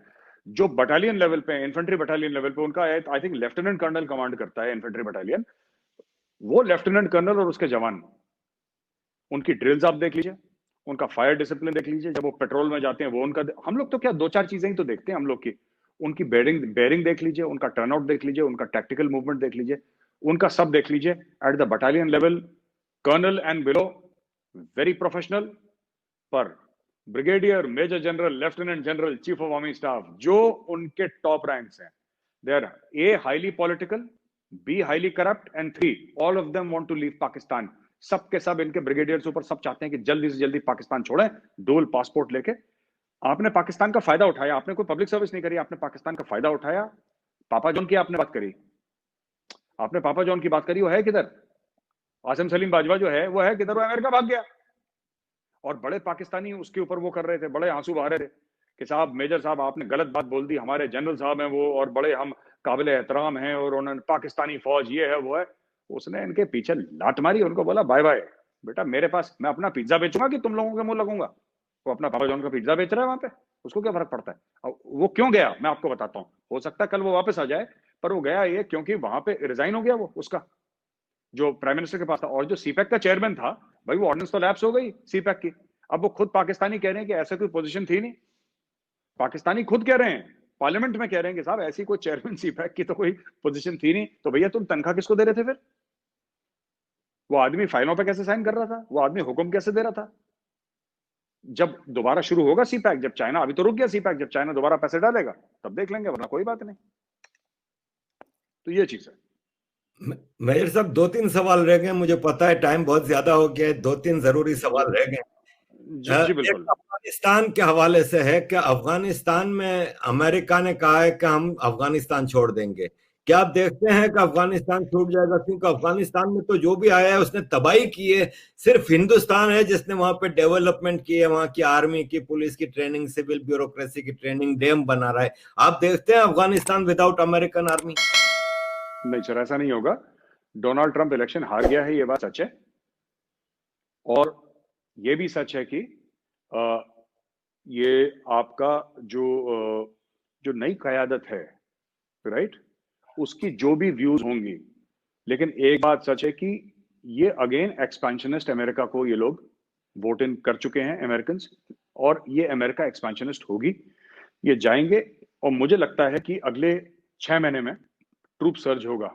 जो बटालियन लेवल पे, इन्फेंट्री बटालियन लेवल पे उनका, I think lieutenant colonel command करता है इन्फेंट्री बटालियन, वो लेफ्टिनेंट कर्नल और उसके जवान, उनकी ड्रिल्स आप देख लीजिए, उनका फायर डिसिप्लिन देख लीजिए, जब वो पेट्रोल में जाते हैं वो उनका, हम लोग तो क्या 2-4 चीजें ही तो देखते हैं हम लोग की, उनकी बेयरिंग देख लीजिए, उनका टर्नआउट देख लीजिए, उनका टैक्टिकल मूवमेंट देख लीजिए, उनका सब देख लीजिए। At the battalion level, colonel and below very professional, पर brigadier, major general, lieutenant general, chief of army staff, जो उनके टॉप रैंक्स हैं, they are a highly political, be highly corrupt, and 3 all of them want to leave Pakistan. सब के सब इनके brigadiers ऊपर सब चाहते हैं कि जल्दी से जल्दी पाकिस्तान छोड़ें, डुअल पासपोर्ट लेके। आपने पाकिस्तान का फायदा उठाया, आपने कोई पब्लिक सर्विस नहीं करी, आपने पाकिस्तान का फायदा उठाया। पापा जॉन की आपने बात करी, आपने पापा जॉन की बात करी, वो है किधर? आसिम सलीम बाजवा जो है वो है किधर? वो अमेरिका भाग गया। और बड़े पाकिस्तानी उसके ऊपर वो कर रहे थे, बड़े आंसू बहा रहे थे कि साहब, मेजर साहब, आपने गलत बात बोल दी, हमारे जनरल साहब हैं वो, और बड़े हम काबिल एहतराम हैं, और उन्होंने पाकिस्तानी फौज ये है वो है। उसने इनके पीछे लात मारी, उनको बोला बाय बाय बेटा, मेरे पास, मैं अपना पिज्जा बेचूंगा कि तुम लोगों के मुंह लगूंगा? वो अपना पापा जॉन का पिज्जा बेच रहा है वहां पे, उसको क्या फर्क पड़ता है? अब वो क्यों गया मैं आपको बताता हूँ, हो सकता है कल वो वापस आ जाए, पर वो गया ये क्योंकि वहां पे रिजाइन हो गया वो, उसका जो प्राइम मिनिस्टर के पास था, और जो सीपैक का चेयरमैन था, भाई वो ऑर्डिनेंस तो लैप्स हो गई सीपैक की। अब वो खुद पाकिस्तानी कह रहे हैं कि ऐसा कोई पोजीशन थी नहीं, पाकिस्तानी खुद कह रहे हैं, पार्लियामेंट में कह रहे हैं कि साहब ऐसी कोई चेयरमैन सीपैक की तो कोई पोजीशन थी नहीं, तो भैया तुम तनख्वाह किसको दे रहे थे फिर? वो आदमी फाइलों पे कैसे साइन कर रहा था? वो आदमी हुक्म कैसे दे रहा था? जब दोबारा शुरू होगा सीपैक, जब चाइना, अभी तो रुक गया सीपैक, जब चाइना दोबारा पैसे डालेगा तब देख लेंगे, वरना कोई बात नहीं। तो ये चीज है। मेजर साहब, 2-3 सवाल रह गए, मुझे पता है टाइम बहुत ज्यादा हो गया है, 2-3 जरूरी सवाल रह गए। जी बिल्कुल। एक अफगानिस्तान के हवाले से है कि अफगानिस्तान में अमेरिका ने कहा है कि हम अफगानिस्तान छोड़ देंगे, क्या आप देखते हैं कि अफगानिस्तान छूट जाएगा? क्योंकि अफगानिस्तान में तो जो भी आया है उसने तबाही की है, सिर्फ हिंदुस्तान है जिसने वहां पे डेवलपमेंट की है, वहां की आर्मी की, पुलिस की ट्रेनिंग, सिविल ब्यूरोक्रेसी की ट्रेनिंग, डैम बना रहा है। आप देखते हैं अफगानिस्तान विदाउट अमेरिकन आर्मी? नहीं सर, ऐसा नहीं होगा। डोनाल्ड ट्रंप इलेक्शन हार गया है, ये बात सच है, और ये भी सच है कि अ, ये आपका जो नई क़यादत है, राइट, उसकी जो भी व्यूज होंगी, लेकिन एक बात सच है कि ये अगेन एक्सपेंशनिस्ट अमेरिका को ये लोग वोट इन कर चुके हैं अमेरिकन, और ये अमेरिका एक्सपेंशनिस्ट होगी, ये जाएंगे। और मुझे लगता है कि अगले 6 महीने में ट्रूप सर्ज होगा।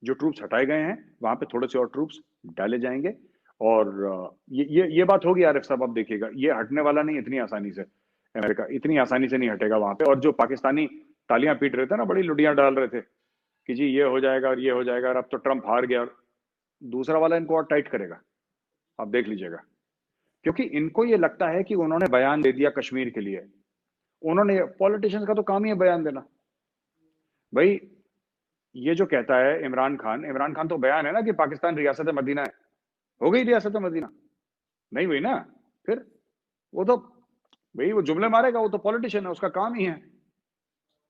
जो ट्रूप्स हटाए गए हैं वहां पे थोड़े से और ट्रूप्स डाले जाएंगे, और ये बात होगी आरिफ साहब, आप देखिएगा ये हटने वाला नहीं इतनी आसानी से। अमेरिका इतनी आसानी से नहीं हटेगा वहां पे। और जो पाकिस्तानी तालियां पीट रहे थे ना, बड़ी लुटियां डाल रहे थे कि जी ये हो जाएगा और ये हो जाएगा, और अब तो ट्रंप हार गया, और दूसरा वाला इनको और टाइट करेगा, आप देख लीजिएगा। क्योंकि इनको ये लगता है कि उन्होंने बयान दे दिया कश्मीर के लिए। उन्होंने, पॉलिटिशियंस का तो काम ही है बयान देना भाई। ये जो कहता है इमरान खान तो बयान है ना कि पाकिस्तान रियासत मदीना है। हो गई रियासत मदीना? नहीं हुई ना। फिर वो तो भाई वो जुमले मारेगा, वो तो पॉलिटिशियन है, उसका काम ही है।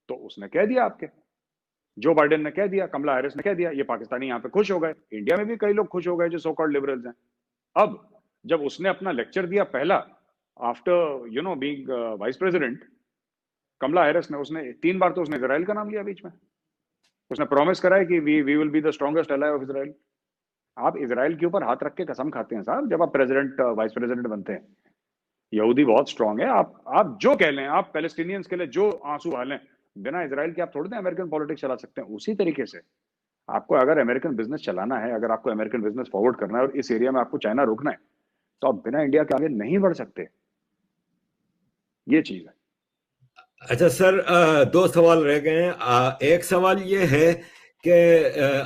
तो उसने कह दिया, आपके जो बाइडेन ने कह दिया, कमला हैरिस ने कह दिया, ये पाकिस्तानी यहाँ पे खुश हो गए। इंडिया में भी कई लोग खुश हो गए जो सो कॉल्ड लिबरल्स हैं। अब जब उसने अपना लेक्चर दिया पहला, आफ्टर बीइंग वाइस प्रेसिडेंट, कमला हैरिस ने, उसने 3 बार तो उसने इजराइल का नाम लिया बीच में। उसने प्रॉमिस करा है कि we will be the strongest ally of Israel. आप इजराइल के ऊपर हाथ रख के कसम खाते हैं साहब जब आप प्रेसिडेंट वाइस प्रेसिडेंट बनते हैं। यहूदी बहुत स्ट्रांग है। आप जो कह लें, आप पैलेस्टीनियंस के लिए जो आंसू बहालें, बिना इजराइल के आप थोड़ी ना अमेरिकन पॉलिटिक्स चला सकते हैं। उसी तरीके से आपको अगर अमेरिकन बिजनेस चलाना है, अगर आपको अमेरिकन बिजनेस फॉरवर्ड करना है और इस एरिया में आपको चाइना रोकना है, तो आप बिना इंडिया के आगे नहीं बढ़ सकते। ये चीज है। अच्छा सर, दो सवाल रह गए हैं। एक सवाल ये है कि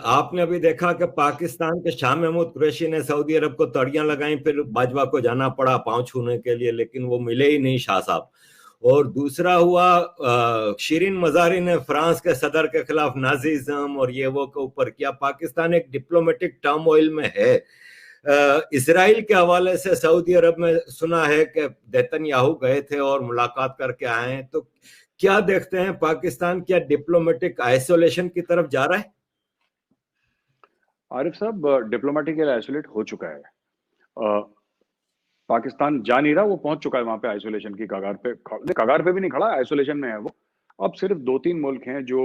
आपने अभी देखा कि पाकिस्तान के शाह महमूद कुरैशी ने सऊदी अरब को तड़ियां लगाई, फिर बाजवा को जाना पड़ा पांव छूने के लिए, लेकिन वो मिले ही नहीं शाह साहब। और दूसरा हुआ, शिरीन मजारी ने फ्रांस के सदर के खिलाफ नाजीज्म और ये वो के ऊपर किया। पाकिस्तान एक डिप्लोमेटिक टर्मोइल में है। इसराइल के हवाले से सऊदी अरब में सुना है कि नेतन्याहू गए थे और मुलाकात करके आए हैं। तो क्या देखते हैं, पाकिस्तान क्या डिप्लोमेटिक आइसोलेशन की तरफ जा रहा है? आरिफ साहब, डिप्लोमेटिक आइसोलेट हो चुका है। पाकिस्तान जा नहीं रहा, वो पहुंच चुका है वहां पे आइसोलेशन की कगार पे। कगार पे भी नहीं खड़ा, आइसोलेशन में है वो। अब सिर्फ 2-3 मुल्क हैं जो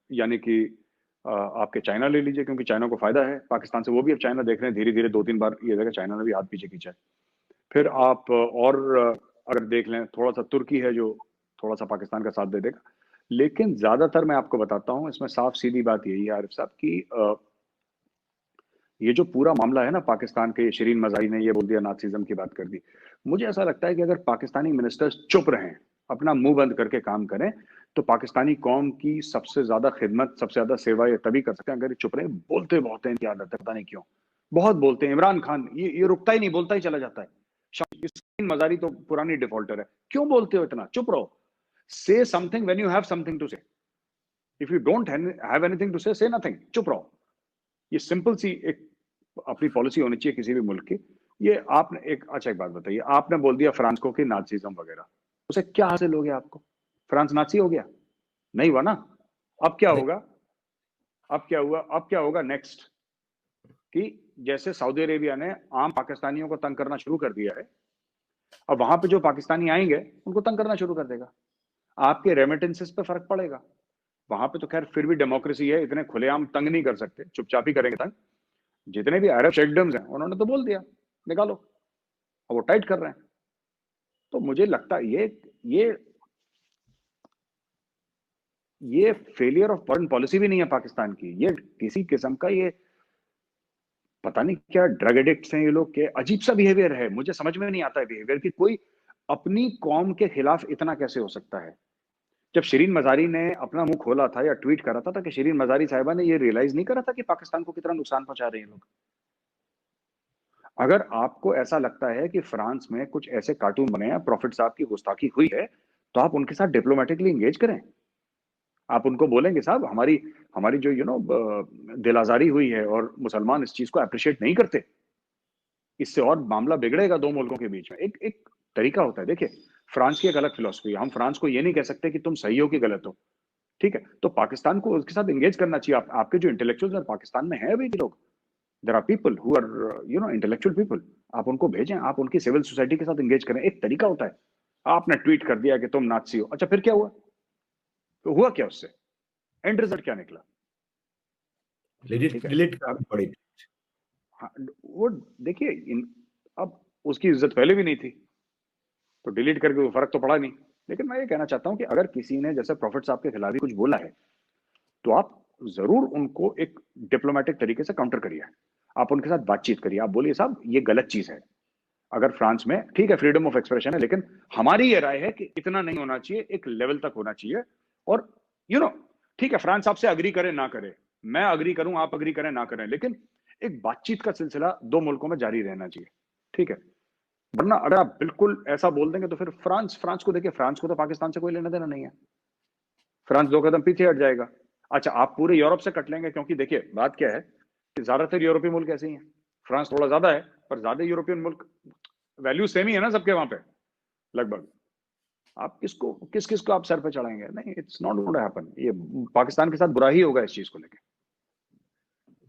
यानी कि आपके चाइना ले लीजिए, क्योंकि चाइना को फायदा है पाकिस्तान से। वो भी अब चाइना देख रहे हैं धीरे धीरे, 2-3 बार ये देखा चाइना ने भी हाथ पीछे खींचा है। फिर आप और अगर देख लें, थोड़ा सा तुर्की है जो थोड़ा सा पाकिस्तान का साथ दे देगा। लेकिन ज्यादातर मैं आपको बताता हूं, इसमें साफ सीधी बात यही है आरिफ साहब की, ये जो पूरा मामला है ना पाकिस्तान के, शिरीन मजारी ने ये बोल दिया, नाथसिज्म की बात कर दी। मुझे ऐसा लगता है कि अगर पाकिस्तानी मिनिस्टर्स चुप रहें, अपना मुंह बंद करके काम करें, तो पाकिस्तानी कौम की सबसे ज्यादा खिदमत, सबसे ज्यादा सेवा ये तभी कर सकते हैं अगर ये चुप रहे। बोलते बहुत हैं, इनकी आदत है, पता नहीं क्यों बहुत बोलते हैं। इमरान खान ये रुकता ही नहीं, बोलता ही चला जाता है। शिरीन मजारी तो पुरानी डिफॉल्टर है। क्यों बोलते हो इतना? चुप रहो। Say something when you have something to say. If you don't have anything to say nothing, चुप रहो। ये सिंपल सी एक अपनी पॉलिसी होनी चाहिए किसी भी मुल्क की। ये आपने एक, अच्छा एक बात बताइए, आपने बोल दिया फ्रांस को कि नाजीज्म वगैरह, उसे क्या हासिल हो गया आपको? फ्रांस नाजी हो गया? नहीं हुआ ना। अब क्या होगा? अब क्या हुआ? अब क्या होगा नेक्स्ट? कि जैसे सऊदी अरेबिया ने आम पाकिस्तानियों को तंग करना शुरू कर दिया है, अब वहां पे जो पाकिस्तानी आएंगे उनको तंग करना शुरू कर देगा। आपके रेमिटेंसेस पे फर्क पड़ेगा। वहां पे तो खैर फिर भी डेमोक्रेसी है, इतने खुलेआम तंग नहीं कर सकते, चुपचाप ही करेंगे तंग। जितने भी अरब शेखडम्स हैं उन्होंने तो बोल दिया निकालो, अब वो टाइट कर रहे हैं। तो मुझे लगता है ये फेलियर ऑफ फॉरेन पॉलिसी भी नहीं है पाकिस्तान की, ये किसी किस्म का, ये पता नहीं क्या ड्रग एडिक्ट्स हैं ये लोग के, अजीब सा बिहेवियर है। मुझे समझ में नहीं आता है बिहेवियर कि कोई अपनी कौम के खिलाफ इतना कैसे हो सकता है। जब शिरीन मजारी ने अपना मुंह खोला था या ट्वीट करा था कि शिरीन मजारी साहिबा ने ये रियलाइज नहीं करा था कि पाकिस्तान को कितना नुकसान पहुंचा रहे हैं लोग। अगर आपको ऐसा लगता है कि फ्रांस में कुछ ऐसे कार्टून बने हैं, प्रॉफिट साहब की गुस्ताखी हुई है, तो आप उनके साथ डिप्लोमेटिकली एंगेज करें। आप उनको बोलेंगे साहब हमारी हमारी जो दिल आजारी हुई है और मुसलमान इस चीज को अप्रिशिएट नहीं करते, इससे और मामला बिगड़ेगा दो मुल्कों के बीच में। एक एक तरीका होता है। देखिए, फ्रांस की एक अलग फिलोसफी है। हम फ्रांस को ये नहीं कह सकते कि तुम सही हो कि गलत हो, ठीक है? तो पाकिस्तान को उसके साथ एंगेज करना चाहिए। आपके जो इंटेलेक्चुअल्स पाकिस्तान में है अभी भी लोग, there are people who are intellectual people, आप उनको भेजें, आप उनकी सिविल सोसाइटी के साथ एंगेज करें। एक तरीका होता है, आपने ट्वीट कर दिया कि तुम नाज़ी हो, अच्छा फिर क्या हुआ? तो हुआ क्या उससे? एंड रिजल्ट क्या निकला? ठीक डिलीट है। डिलीट अब करनी पड़ी। हाँ, वो देखिए अब उसकी इज्जत पहले भी नहीं थी, तो डिलीट करके कोई फर्क तो पड़ा नहीं। लेकिन मैं ये कहना चाहता हूं कि अगर किसी ने जैसे प्रॉफिट साहब के खिलाफ ही कुछ बोला है, तो आप जरूर उनको एक डिप्लोमेटिक तरीके से काउंटर करिए। आप उनके साथ बातचीत करिए, आप बोलिए साहब ये गलत चीज है। अगर फ्रांस में ठीक है फ्रीडम ऑफ एक्सप्रेशन है, लेकिन हमारी ये राय है कि इतना नहीं होना चाहिए, एक लेवल तक होना चाहिए। और यू नो ठीक है, फ्रांस आपसे अग्री करे ना करे, मैं अग्री करूं आप अग्री करें ना करें, लेकिन एक बातचीत का सिलसिला दो मुल्कों में जारी रहना चाहिए। ठीक है। वरना अगर आप बिल्कुल ऐसा बोल देंगे तो फिर फ्रांस फ्रांस को देखिए, फ्रांस को तो पाकिस्तान से कोई लेना देना नहीं है। फ्रांस दो कदम पीछे हट जाएगा। अच्छा आप पूरे यूरोप से कट लेंगे, क्योंकि देखिए बात क्या है कि ज्यादातर यूरोपीय मुल्क ऐसे ही हैं। फ्रांस थोड़ा ज्यादा है, पर ज्यादा यूरोपियन मुल्क वैल्यू सेम ही है ना सबके वहां पे लगभग। आप किसको किस किस को आप सर पे चढ़ाएंगे? नहीं, it's not going to happen. ये पाकिस्तान के साथ बुरा ही होगा इस चीज को लेकर।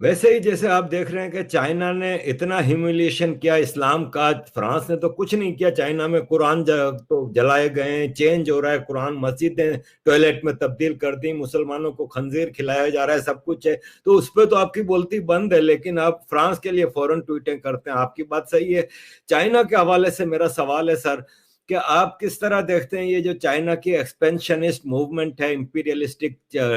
वैसे ही जैसे आप देख रहे हैं कि चाइना ने इतना ह्यूमिलिएशन किया इस्लाम का, फ्रांस ने तो कुछ नहीं किया। चाइना में कुरान तो जलाए गए, चेंज हो रहा है कुरान, मस्जिदें टॉयलेट में तब्दील कर दी, मुसलमानों को खंजीर खिलाया जा रहा है, सब कुछ है। तो उस पर तो आपकी बोलती बंद है, लेकिन आप फ्रांस के लिए फौरन ट्वीटें करते हैं। आपकी बात सही है। चाइना के हवाले से मेरा सवाल है सर, कि आप किस तरह देखते हैं ये जो चाइना की एक्सपेंशनिस्ट मूवमेंट है, इंपीरियलिस्टिक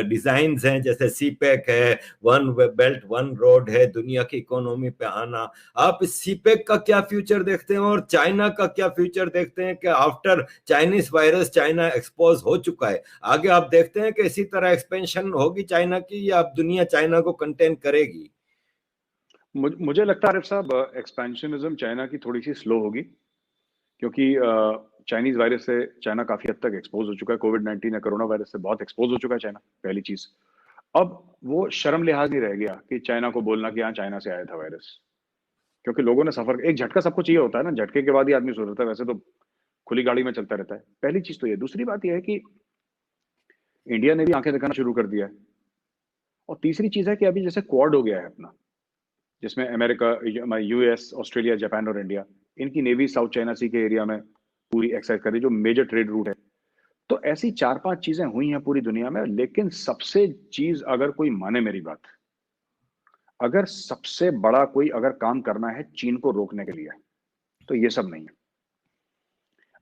डिजाइन हैं, जैसे सीपेक है, वन बेल्ट वन रोड है, दुनिया की इकोनॉमी पे आना। आप इस सीपेक का क्या फ्यूचर देखते हैं और चाइना का क्या फ्यूचर देखते हैं? कि after Chinese virus China expose हो चुका है, आगे आप देखते हैं कि इसी तरह एक्सपेंशन होगी चाइना की, या अब दुनिया चाइना को कंटेन करेगी? मुझे लगता है आरिफ साहब, एक्सपेंशनिज्म चाइना की थोड़ी सी स्लो होगी, क्योंकि चाइनीज वायरस से चाइना काफी हद तक एक्सपोज हो चुका है। कोविड-19 या कोरोना वायरस से बहुत एक्सपोज हो चुका है चाइना, पहली चीज। अब वो शर्म लिहाज नहीं रह गया कि चाइना को बोलना कि हाँ चाइना से आया था वायरस, क्योंकि लोगों ने सफर, एक झटका सबको चाहिए होता है ना, झटके के बाद ही आदमी सुधरता है, वैसे तो खुली गाड़ी में चलता रहता है। पहली चीज तो ये। दूसरी बात यह है कि इंडिया ने भी आंखें दिखाना शुरू कर दिया है। और तीसरी चीज है कि अभी जैसे क्वाड हो गया है अपना, जिसमें अमेरिका, यूएस, ऑस्ट्रेलिया, जापान और इंडिया, इनकी नेवी साउथ चाइना सी के एरिया में पूरी एक्सरसाइज कर रही, जो मेजर ट्रेड रूट है। तो ऐसी चार पांच चीजें हुई हैं पूरी दुनिया में, लेकिन सबसे चीज अगर कोई माने मेरी बात, अगर सबसे बड़ा कोई अगर काम करना है चीन को रोकने के लिए, तो ये सब नहीं है।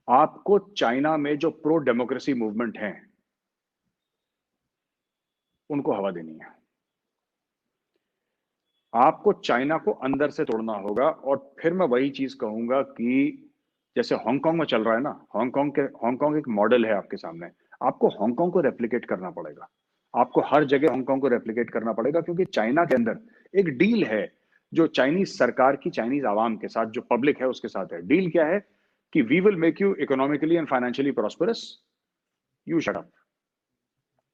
आपको चाइना में जो प्रो डेमोक्रेसी मूवमेंट है उनको हवा देनी है। आपको चाइना को अंदर से तोड़ना होगा। और फिर मैं वही चीज कहूंगा कि जैसे हांगकांग में चल रहा है ना, हांगकांग एक मॉडल है आपके सामने। आपको हांगकांग को रेप्लिकेट करना पड़ेगा। आपको हर जगह हांगकांग को रेप्लिकेट करना पड़ेगा, क्योंकि चाइना के अंदर एक डील है जो चाइनीज सरकार की चाइनीज आवाम के साथ, जो पब्लिक है उसके साथ है। डील क्या है कि we will make you economically and financially prosperous, you shut up.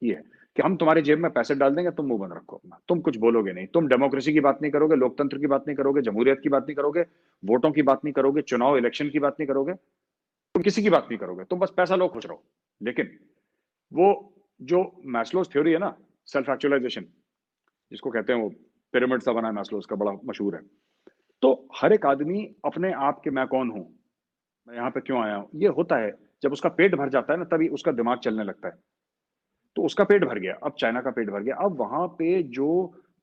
ये है कि हम तुम्हारे जेब में पैसे डाल देंगे, तुम मुंह बंद रखो अपना, तुम कुछ बोलोगे नहीं, तुम डेमोक्रेसी की बात नहीं करोगे, लोकतंत्र की बात नहीं करोगे, जमहूरियत की बात नहीं करोगे, वोटों की बात नहीं करोगे, चुनाव इलेक्शन की बात नहीं करोगे, तुम किसी की बात नहीं करोगे, तुम बस पैसा लो खुश रहो। लेकिन वो जो मैस्लोज थ्योरी है ना, सेल्फ एक्चुअलाइजेशन जिसको कहते हैं, वो पिरामिड सा बना है मैस्लोज का, बड़ा मशहूर है। तो हर एक आदमी अपने आप के मैं कौन हूं, मैं यहाँ पे क्यों आया हूं, ये होता है जब उसका पेट भर जाता है ना, तभी उसका दिमाग चलने लगता है। तो उसका पेट भर गया, अब चाइना का पेट भर गया। अब वहां पे जो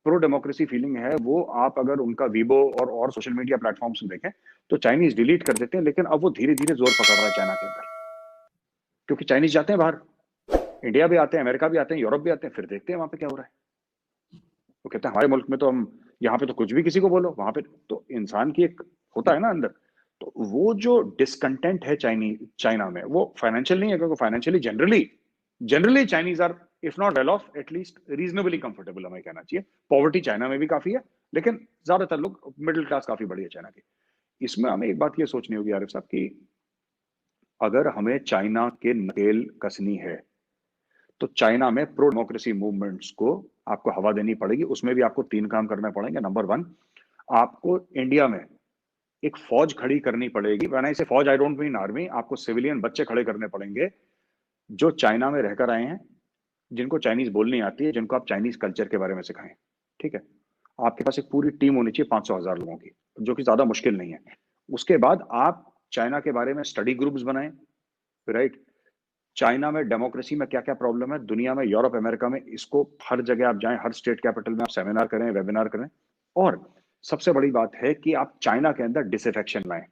प्रो डेमोक्रेसी फीलिंग है, वो आप अगर उनका वीबो और सोशल मीडिया प्लेटफॉर्म्स में देखें तो चाइनीज डिलीट कर देते हैं, लेकिन अब वो धीरे धीरे जोर पकड़ रहा है चाइना के अंदर, क्योंकि चाइनीज जाते हैं बाहर, इंडिया भी आते हैं, अमेरिका भी आते हैं, यूरोप भी आते हैं, फिर देखते हैं वहां पे क्या हो रहा है। वो कहते हैं हमारे मुल्क में तो हम, यहाँ पे तो कुछ भी किसी को बोलो, वहां पे तो इंसान की एक होता है ना अंदर। तो वो जो डिसकंटेंट है चाइना में, वो फाइनेंशियल नहीं है, क्योंकि financially generally Chinese are if not well off at least reasonably comfortable, हमें कहना चाहिए। पॉवर्टी चाइना में भी काफी है, लेकिन ज्यादातर लोग मिडिल क्लास काफी बड़ी है चाइना की। इसमें हमें एक बात ये सोचनी होगी आरिफ साहब की, अगर हमें चाइना के नकेल कसनी है तो चाइना में प्रो डेमोक्रेसी मूवमेंट्स को आपको हवा देनी पड़ेगी। उसमें भी आपको तीन काम करने पड़ेंगे। नंबर वन, आपको इंडिया में एक फौज खड़ी करनी पड़ेगी। व्हेन आई से फौज, आई डोंट मीन आर्मी। आपको सिविलियन बच्चे खड़े करने पड़ेंगे जो चाइना में रहकर आए हैं, जिनको चाइनीज बोलनी आती है, जिनको आप चाइनीज कल्चर के बारे में सिखाएं। ठीक है। आपके पास एक पूरी टीम होनी चाहिए 500,000 लोगों की, जो कि ज्यादा मुश्किल नहीं है। उसके बाद आप चाइना के बारे में स्टडी ग्रुप्स बनाएं, राइट। चाइना में डेमोक्रेसी में क्या क्या प्रॉब्लम है, दुनिया में, यूरोप, अमेरिका में, इसको हर जगह आप जाएं, हर स्टेट कैपिटल में आप सेमिनार करें, वेबिनार करें। और सबसे बड़ी बात है कि आप चाइना के अंदर डिसअफेक्शन लाएं।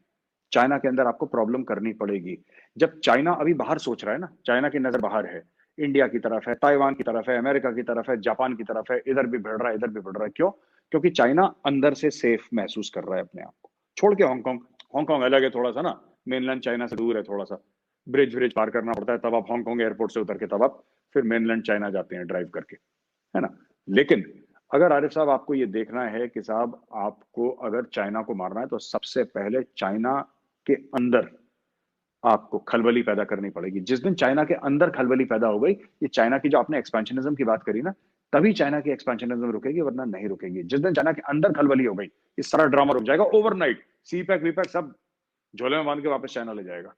चाइना के अंदर आपको प्रॉब्लम करनी पड़ेगी। जब चाइना अभी बाहर सोच रहा है ना, चाइना की नजर बाहर है, इंडिया की तरफ है, ताइवान की तरफ है, अमेरिका की तरफ है, जापान की तरफ है, इधर भी बढ़ रहा है, इधर भी बढ़ रहा है। क्यों? क्योंकि चाइना अंदर से सेफ महसूस कर रहा है अपने आप को, छोड़ के हांगकांग। हांगकांग अलग है थोड़ा सा ना, मेनलैंड चाइना से दूर है थोड़ा सा, ब्रिज ब्रिज पार करना पड़ता है, तब आप हांगकांग एयरपोर्ट से उतर के तब आप फिर मेनलैंड चाइना जाते हैं ड्राइव करके, है ना। लेकिन अगर आरिफ साहब आपको ये देखना है कि साहब आपको अगर चाइना को मारना है, तो सबसे पहले चाइना के अंदर आपको खलबली पैदा करनी पड़ेगी। जिस दिन चाइना के अंदर खलबली पैदा हो गई, ये चाइना की जो आपने एक्सपेंशनिज्म की बात करी ना, तभी चाइना की एक्सपेंशनिज्म रुकेगी, वरना नहीं रुकेगी। जिस दिन चाइना के अंदर खलबली हो गई, ये सारा ड्रामा रुक जाएगा overnight. CPEC we pack सब झोले में बांध के वापस चाइना ले जाएगा।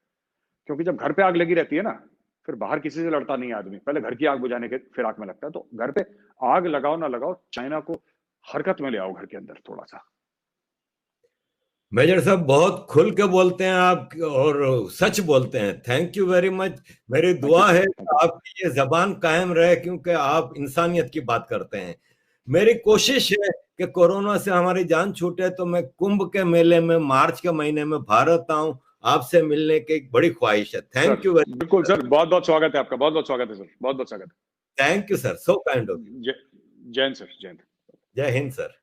क्योंकि जब घर पे आग लगी रहती है ना, फिर बाहर किसी से लड़ता नहीं आदमी, पहले घर की आग बुझाने के फिराक में लगता है। तो घर पे आग लगाओ ना लगाओ, चाइना को हरकत में ले आओ घर के अंदर थोड़ा सा। मेजर साहब बहुत खुल के बोलते हैं आप और सच बोलते हैं, थैंक यू वेरी मच। मेरी दुआ है कि आपकी ये जबान कायम रहे, क्योंकि आप इंसानियत की बात करते हैं। मेरी कोशिश है कि कोरोना से हमारी जान छूटे, तो मैं कुंभ के मेले में मार्च के महीने में भारत आऊं, आपसे मिलने की एक बड़ी ख्वाहिश है। Thank you very much. बिल्कुल सर, बहुत बहुत स्वागत है आपका, बहुत बहुत स्वागत है सर, बहुत बहुत स्वागत है। Thank you sir, so kind of you. जय हिंद सर, जय हिंद। जय हिंद सर।